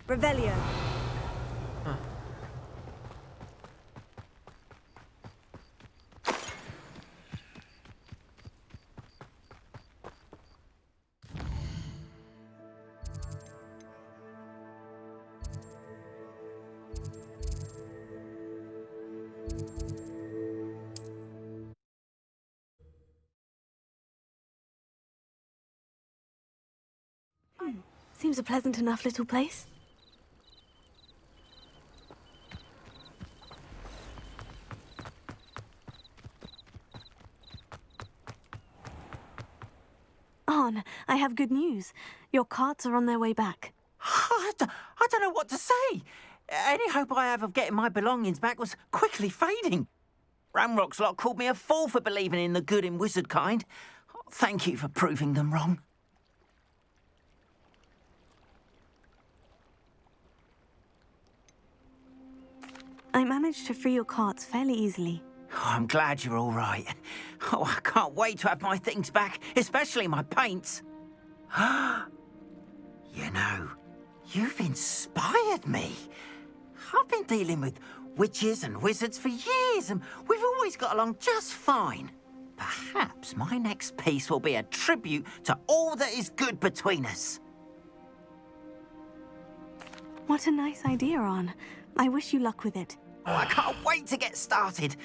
Revelio. Seems a pleasant enough little place. Arn, I have good news. Your carts are on their way back. I don't know what to say. Any hope I have of getting my belongings back was quickly fading. Ramrock's lot called me a fool for believing in the good in wizard kind. Thank you for proving them wrong. I managed to free your carts fairly easily. Oh, I'm glad you're all right. Oh, I can't wait to have my things back, especially my paints. You know, you've inspired me. I've been dealing with witches and wizards for years, and we've always got along just fine. Perhaps my next piece will be a tribute to all that is good between us. What a nice idea, Arn. I wish you luck with it. Oh, I can't wait to get started.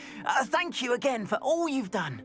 Thank you again for all you've done.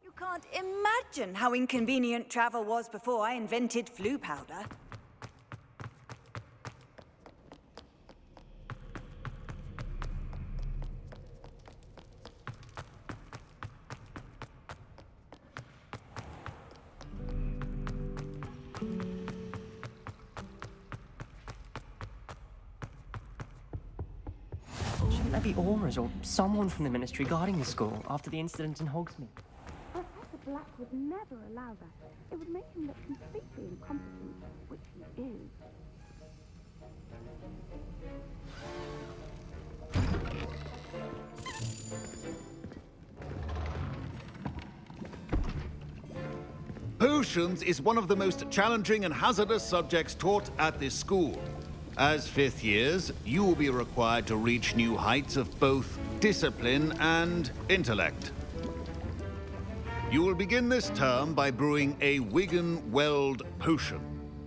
You can't imagine how inconvenient travel was before I invented flu powder. Shouldn't there be Aurors or someone from the Ministry guarding the school after the incident in Hogsmeade? Professor Black would never allow that. It would make him look completely incompetent, which he is. Potions is one of the most challenging and hazardous subjects taught at this school. As fifth years, you will be required to reach new heights of both discipline and intellect. You will begin this term by brewing a Wigan-Weld potion.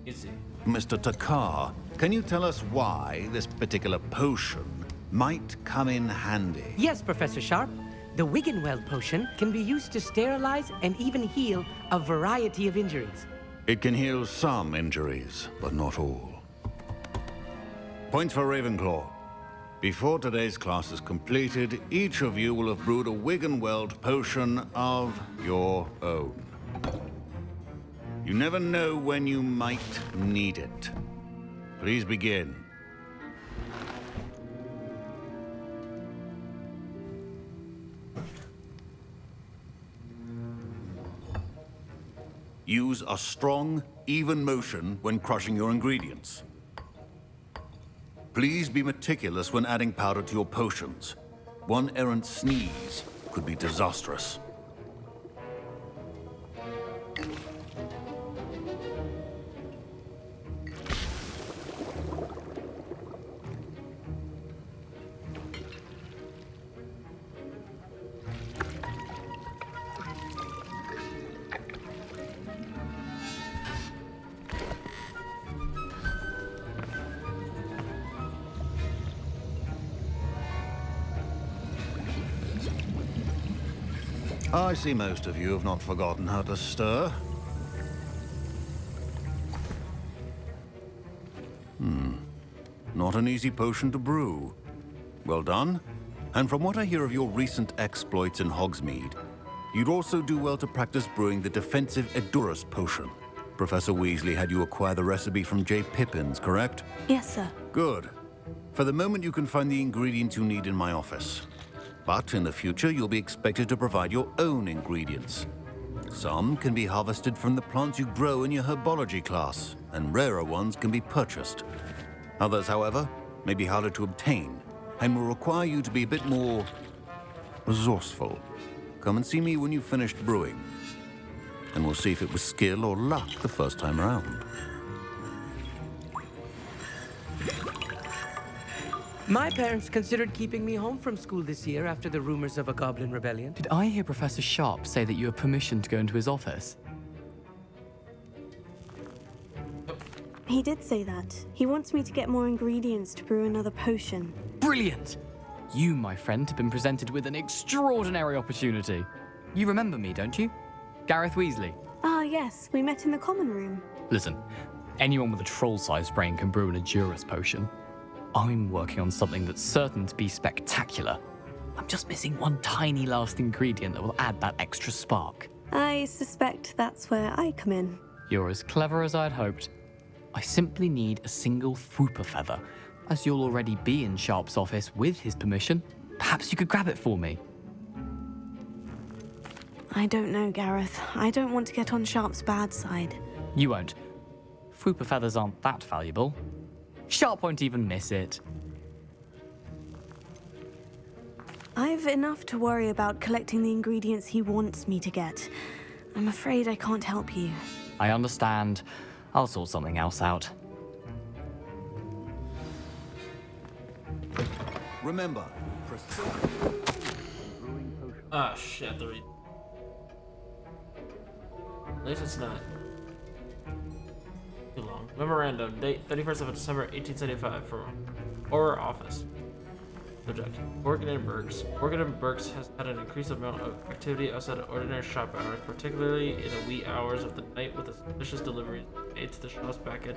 Easy. Mr. Takar, can you tell us why this particular potion might come in handy? Yes, Professor Sharp. The Wigan-Weld potion can be used to sterilize and even heal a variety of injuries. It can heal some injuries, but not all. Points for Ravenclaw. Before today's class is completed, each of you will have brewed a Wigan-Weld potion of your own. You never know when you might need it. Please begin. Use a strong, even motion when crushing your ingredients. Please be meticulous when adding powder to your potions. One errant sneeze could be disastrous. I see most of you have not forgotten how to stir. Not an easy potion to brew. Well done. And from what I hear of your recent exploits in Hogsmeade, you'd also do well to practice brewing the defensive Edurus potion. Professor Weasley had you acquire the recipe from J. Pippins, correct? Yes, sir. Good. For the moment, you can find the ingredients you need in my office. But in the future, you'll be expected to provide your own ingredients. Some can be harvested from the plants you grow in your herbology class, and rarer ones can be purchased. Others, however, may be harder to obtain, and will require you to be a bit more resourceful. Come and see me when you've finished brewing, and we'll see if it was skill or luck the first time around. My parents considered keeping me home from school this year after the rumors of a goblin rebellion. Did I hear Professor Sharp say that you have permission to go into his office? He did say that. He wants me to get more ingredients to brew another potion. Brilliant! You, my friend, have been presented with an extraordinary opportunity. You remember me, don't you? Gareth Weasley. Ah, yes. We met in the common room. Listen, anyone with a troll-sized brain can brew an Edurus potion. I'm working on something that's certain to be spectacular. I'm just missing one tiny last ingredient that will add that extra spark. I suspect that's where I come in. You're as clever as I'd hoped. I simply need a single Fwooper feather. As you'll already be in Sharp's office with his permission, perhaps you could grab it for me. I don't know, Gareth. I don't want to get on Sharp's bad side. You won't. Fwooper feathers aren't that valuable. Sharp won't even miss it. I've enough to worry about collecting the ingredients he wants me to get. I'm afraid I can't help you. I understand. I'll sort something else out. Remember, Ah, shit, I have to read. At least it's not too long. Memorandum, date 31st of December 1875 from Horror Office. Subject, Morgan and Burks. Morgan and Burks has had an increased amount of activity outside of ordinary shop hours, particularly in the wee hours of the night with the suspicious deliveries made to the shop's backend.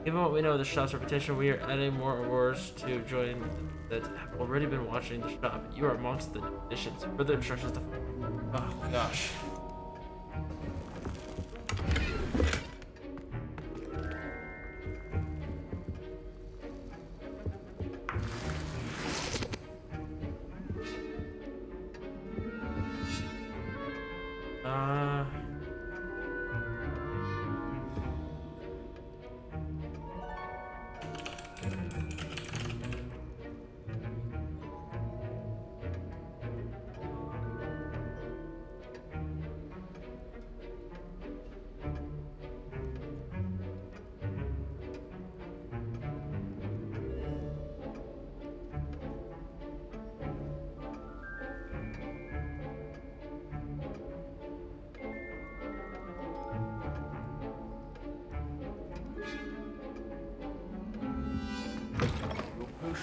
Given what we know of the shop's reputation, we are adding more awards to join that have already been watching the shop. You are amongst the additions. Further instructions to... Oh, gosh.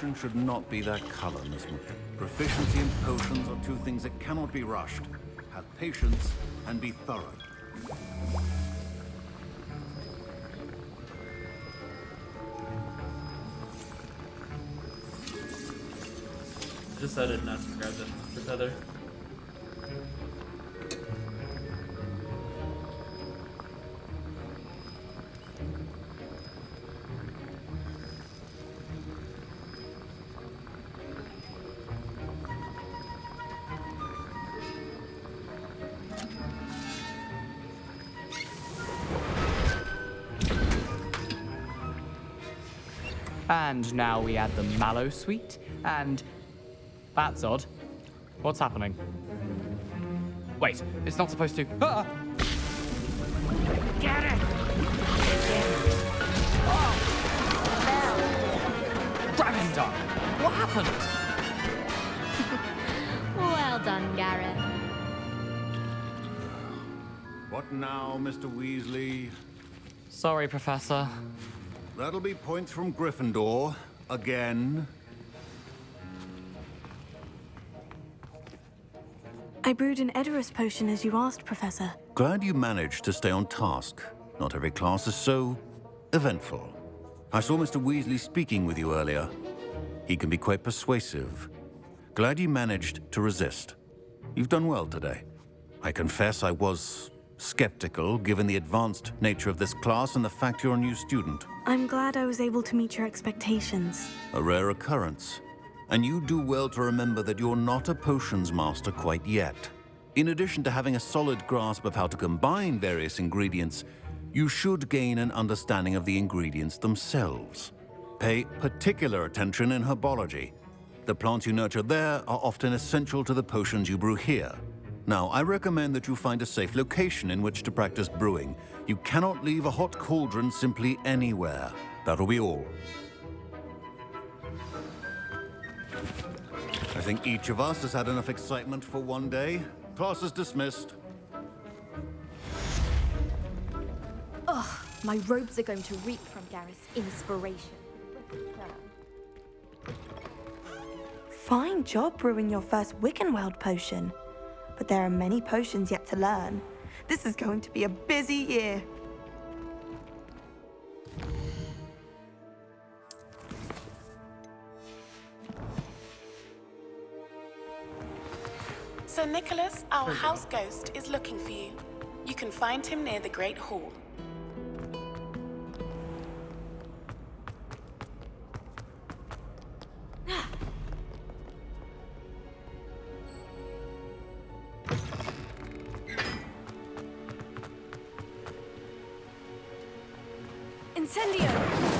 potion should not be that color, Miss McCoy. Proficiency in potions are two things that cannot be rushed. Have patience and be thorough. Decided not to grab the feather. And now we add the mallow sweet, and that's odd. What's happening? Wait, it's not supposed to. Ah! Get it! Gravity done! What happened? Well done, Gareth. What now, Mr. Weasley? Sorry, Professor. That'll be points from Gryffindor. Again. I brewed an Edorus potion as you asked, Professor. Glad you managed to stay on task. Not every class is so eventful. I saw Mr. Weasley speaking with you earlier. He can be quite persuasive. Glad you managed to resist. You've done well today. I confess I was skeptical, given the advanced nature of this class and the fact you're a new student. I'm glad I was able to meet your expectations. A rare occurrence. And you do well to remember that you're not a potions master quite yet. In addition to having a solid grasp of how to combine various ingredients, you should gain an understanding of the ingredients themselves. Pay particular attention in herbology. The plants you nurture there are often essential to the potions you brew here. Now, I recommend that you find a safe location in which to practice brewing. You cannot leave a hot cauldron simply anywhere. That'll be all. I think each of us has had enough excitement for one day. Class is dismissed. Ugh, my robes are going to reek from Gareth's inspiration. Fine job brewing your first Wiggenweld potion. But there are many potions yet to learn. This is going to be a busy year. Sir Nicholas, our house ghost, is looking for you. You can find him near the Great Hall. Incendio!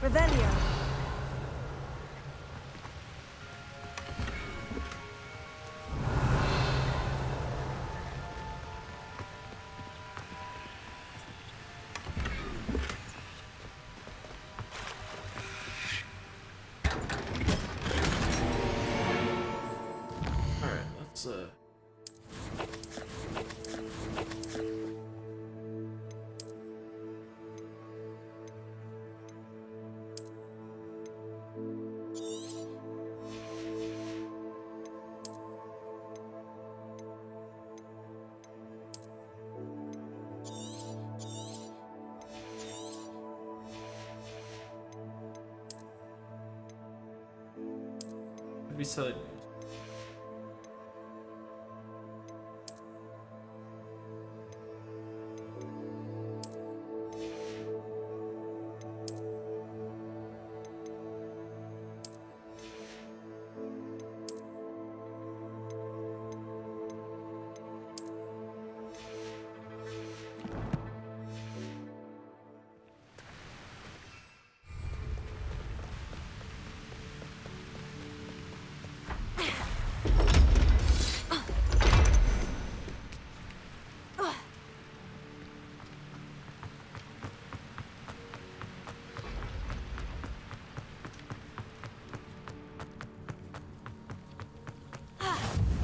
Revelio. Alright, let's be so.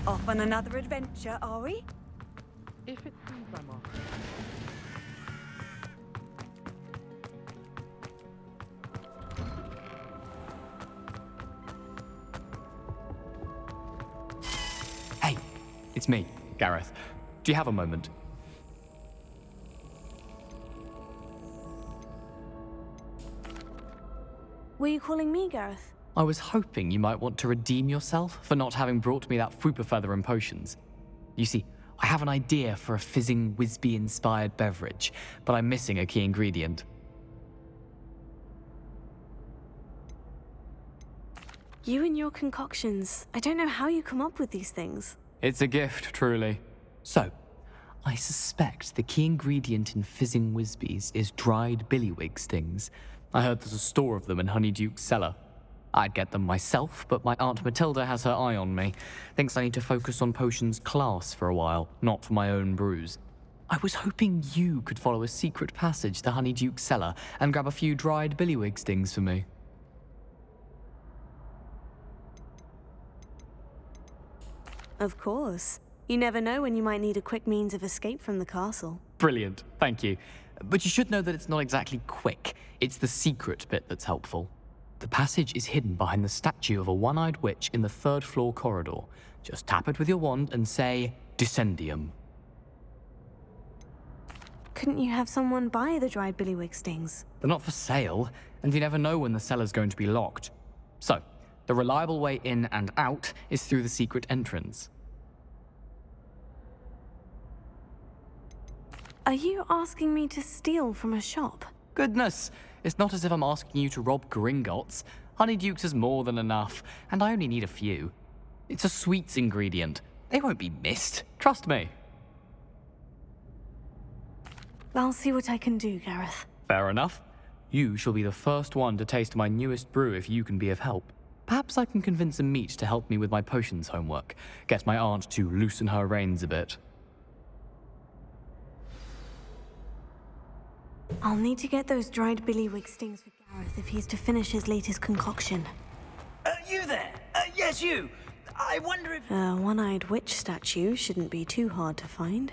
Off on another adventure, are we? If it seems I'm off. Hey, it's me, Gareth. Do you have a moment? Were you calling me, Gareth? I was hoping you might want to redeem yourself for not having brought me that Fupa feather and potions. You see, I have an idea for a fizzing Whizbee-inspired beverage, but I'm missing a key ingredient. You and your concoctions. I don't know how you come up with these things. It's a gift, truly. So, I suspect the key ingredient in fizzing Whizbees is dried billywig stings. I heard there's a store of them in Honeyduke's cellar. I'd get them myself, but my Aunt Matilda has her eye on me. Thinks I need to focus on potions class for a while, not for my own brews. I was hoping you could follow a secret passage to Honeyduke's cellar and grab a few dried billywig stings for me. Of course. You never know when you might need a quick means of escape from the castle. Brilliant, thank you. But you should know that it's not exactly quick. It's the secret bit that's helpful. The passage is hidden behind the statue of a one-eyed witch in the 3rd floor corridor. Just tap it with your wand and say, Descendium. Couldn't you have someone buy the dried billywig stings? They're not for sale, and you never know when the cellar's going to be locked. So, the reliable way in and out is through the secret entrance. Are you asking me to steal from a shop? Goodness, it's not as if I'm asking you to rob Gringotts. Honeyduke's is more than enough, and I only need a few. It's a sweets ingredient. They won't be missed, trust me. I'll see what I can do, Gareth. Fair enough. You shall be the first one to taste my newest brew if you can be of help. Perhaps I can convince a meat to help me with my potions homework. Get my aunt to loosen her reins a bit. I'll need to get those dried billywig stings for Gareth if he's to finish his latest concoction. You there? Yes, you. I wonder if... A one-eyed witch statue shouldn't be too hard to find.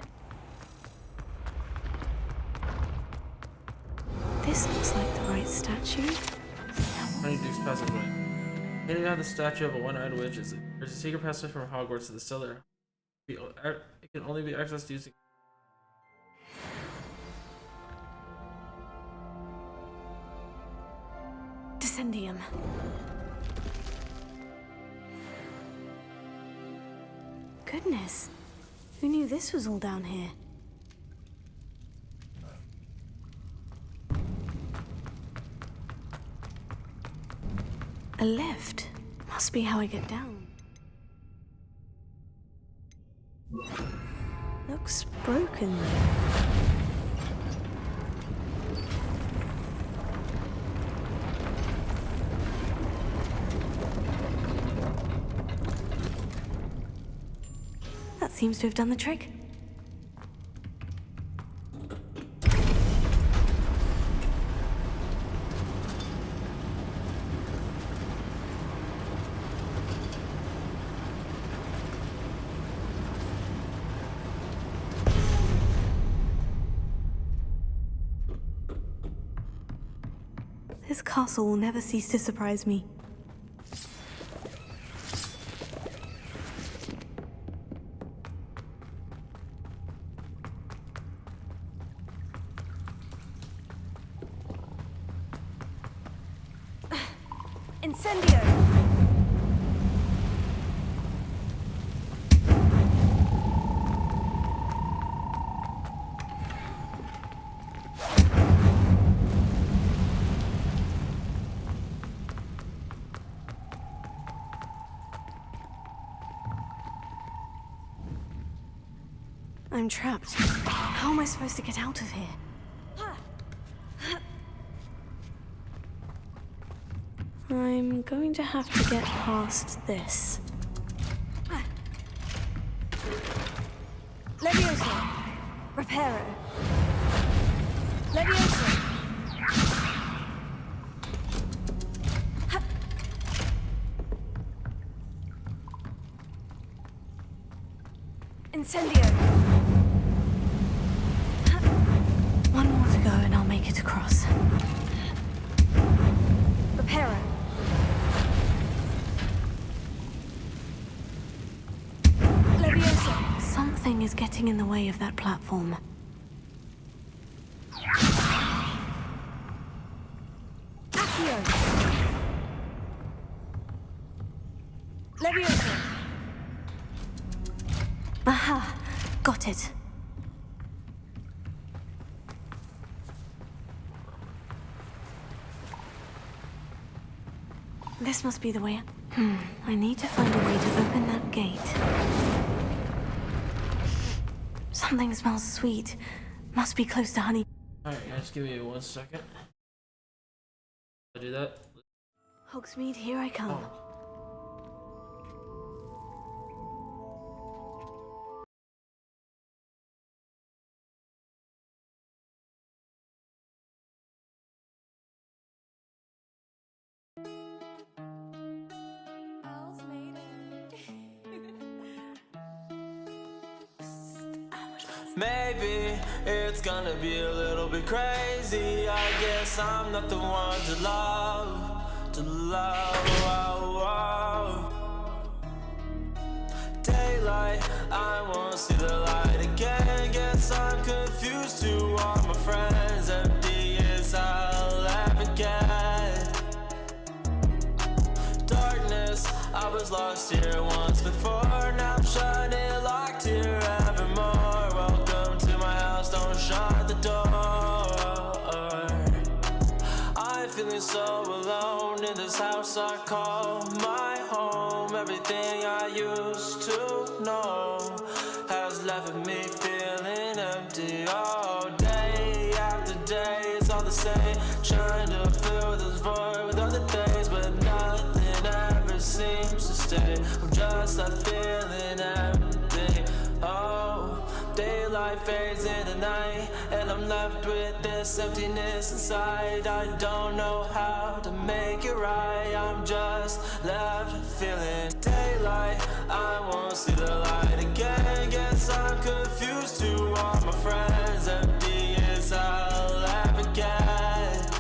This looks like the right statue. Honeyduke's passageway. Hidden behind the statue of a one-eyed witch there's a secret passage from Hogwarts to the cellar. It can only be accessed using... Descendium. Goodness. Who knew this was all down here? A lift. Must be how I get down. Looks broken though. That seems to have done the trick. This castle will never cease to surprise me. Incendio! I'm trapped. How am I supposed to get out of here? I'm going to have to get past this. Levioso! Reparo! Levioso! Incendio! One more to go and I'll make it across. Reparo! Levioso! Something is getting in the way of that platform. Accio! Levioso! Aha! Got got it. This must be the way. I need to find a way to open that gate. Something smells sweet. Must be close to honey. Alright, guys, give me 1 second. I do that. Hogsmeade, here I come. Oh. Maybe it's gonna be a little bit crazy. I guess I'm not the one to love, Daylight, I won't see the light again. Guess I'm confused to all my friends. Empty as I'll ever get. Darkness, I was lost here once before. Now I'm shining locked here evermore. Don't shut the door. I'm feeling so alone in this house I call my home. Everything I used to know has left me feeling empty. All day after day, it's all the same. Trying to fill this void with other things, but nothing ever seems to stay. I'm just left feeling empty. Oh, daylight fades in the night, and I'm left with this emptiness inside. I don't know how to make it right. I'm just left feeling daylight. I won't see the light again. Guess I'm confused to all my friends. Empty as I'll ever get.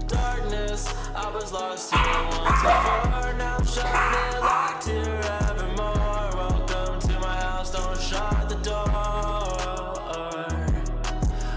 Darkness, I was lost here once before. Now I'm shining locked here evermore. Shut the door.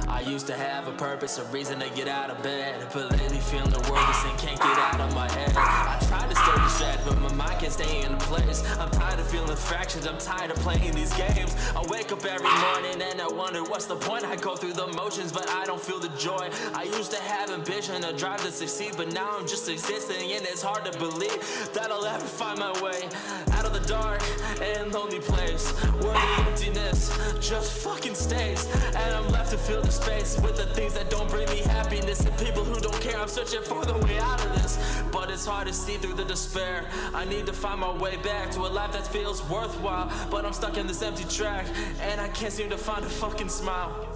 I used to have a purpose, a reason to get out of bed, but lately feeling worthless and can't get out of my head. I try to stay distracted, but my mind can't stay in place. I'm tired of feeling fractured, I'm tired of playing these games. I wake up every morning and I wonder what's the point. I go through the motions, but I don't feel the joy. I used to have ambition, a drive to succeed, but now I'm just existing, and it's hard to believe that I'll ever find my way out of the dark and lonely place where the emptiness just fucking stays, and I'm left to fill the space with the things that don't bring me happiness and people who don't care. I'm searching for the way out of this, but it's hard to see through the despair. I need to find my way back to a life that feels worthwhile, but I'm stuck in this empty track, and I can't seem to find a fucking smile.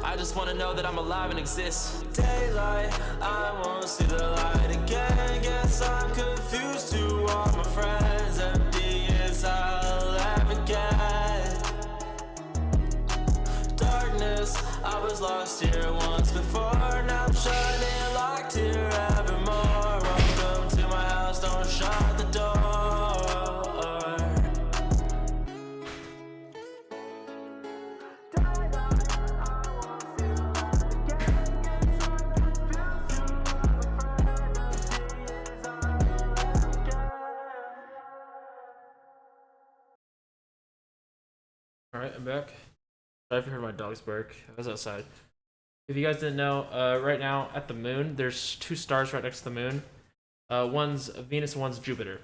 I just wanna know that I'm alive and exist. Daylight, I won't see the light again. Guess I'm confused to all my friends. Empty as I'll ever get. Darkness, I was lost here once before. Now I'm shining locked here evermore. Welcome to my house, don't shut the door. Alright, I'm back. Sorry if you heard my dogs bark. I was outside. If you guys didn't know, right now at the moon, there's 2 stars right next to the moon. One's Venus and one's Jupiter.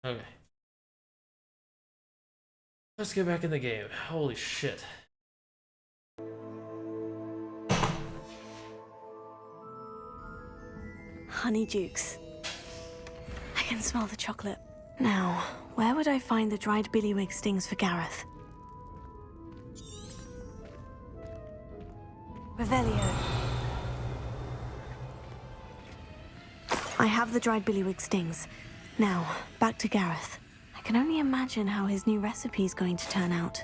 Okay. Let's get back in the game. Holy shit. Honeydukes. I can smell the chocolate. Now, where would I find the dried billywig stings for Gareth? Revelio. I have the dried billywig stings. Now, back to Gareth. I can only imagine how his new recipe is going to turn out.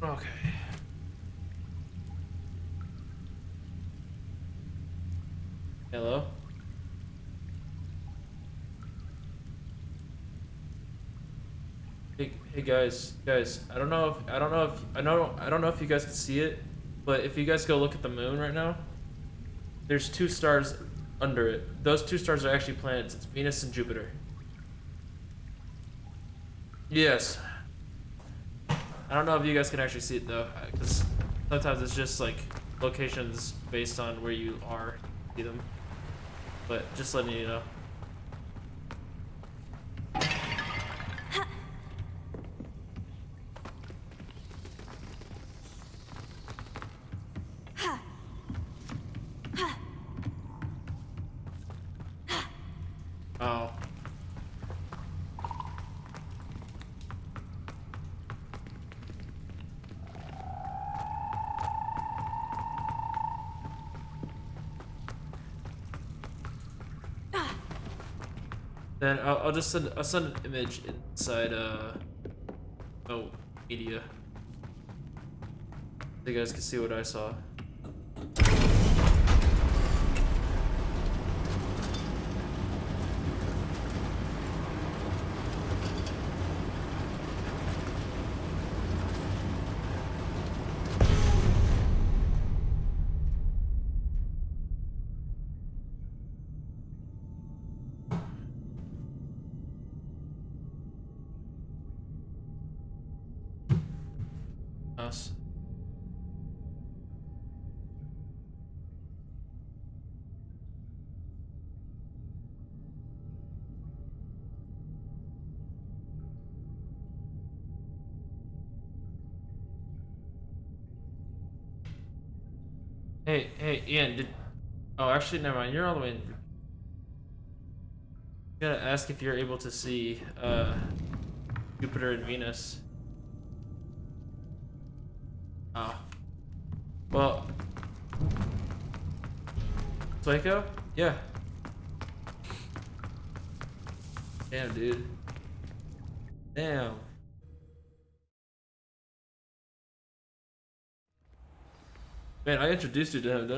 Okay. Hello? Hey guys, I don't know if you guys can see it, but if you guys go look at the moon right now, there's 2 stars under it. Those 2 stars are actually planets. It's Venus and Jupiter. Yes. I don't know if you guys can actually see it though, because sometimes it's just like locations based on where you are, see them. But just letting you know. Oh. Then I'll just send an image inside media, so you guys can see what I saw. Us. Hey, Ian, oh, actually, never mind. You're all the way in. I'm gonna ask if you're able to see, Jupiter and Venus. Oh. Well. Psycho? Yeah. Damn, dude. Damn. Man, I introduced you to him, didn't I?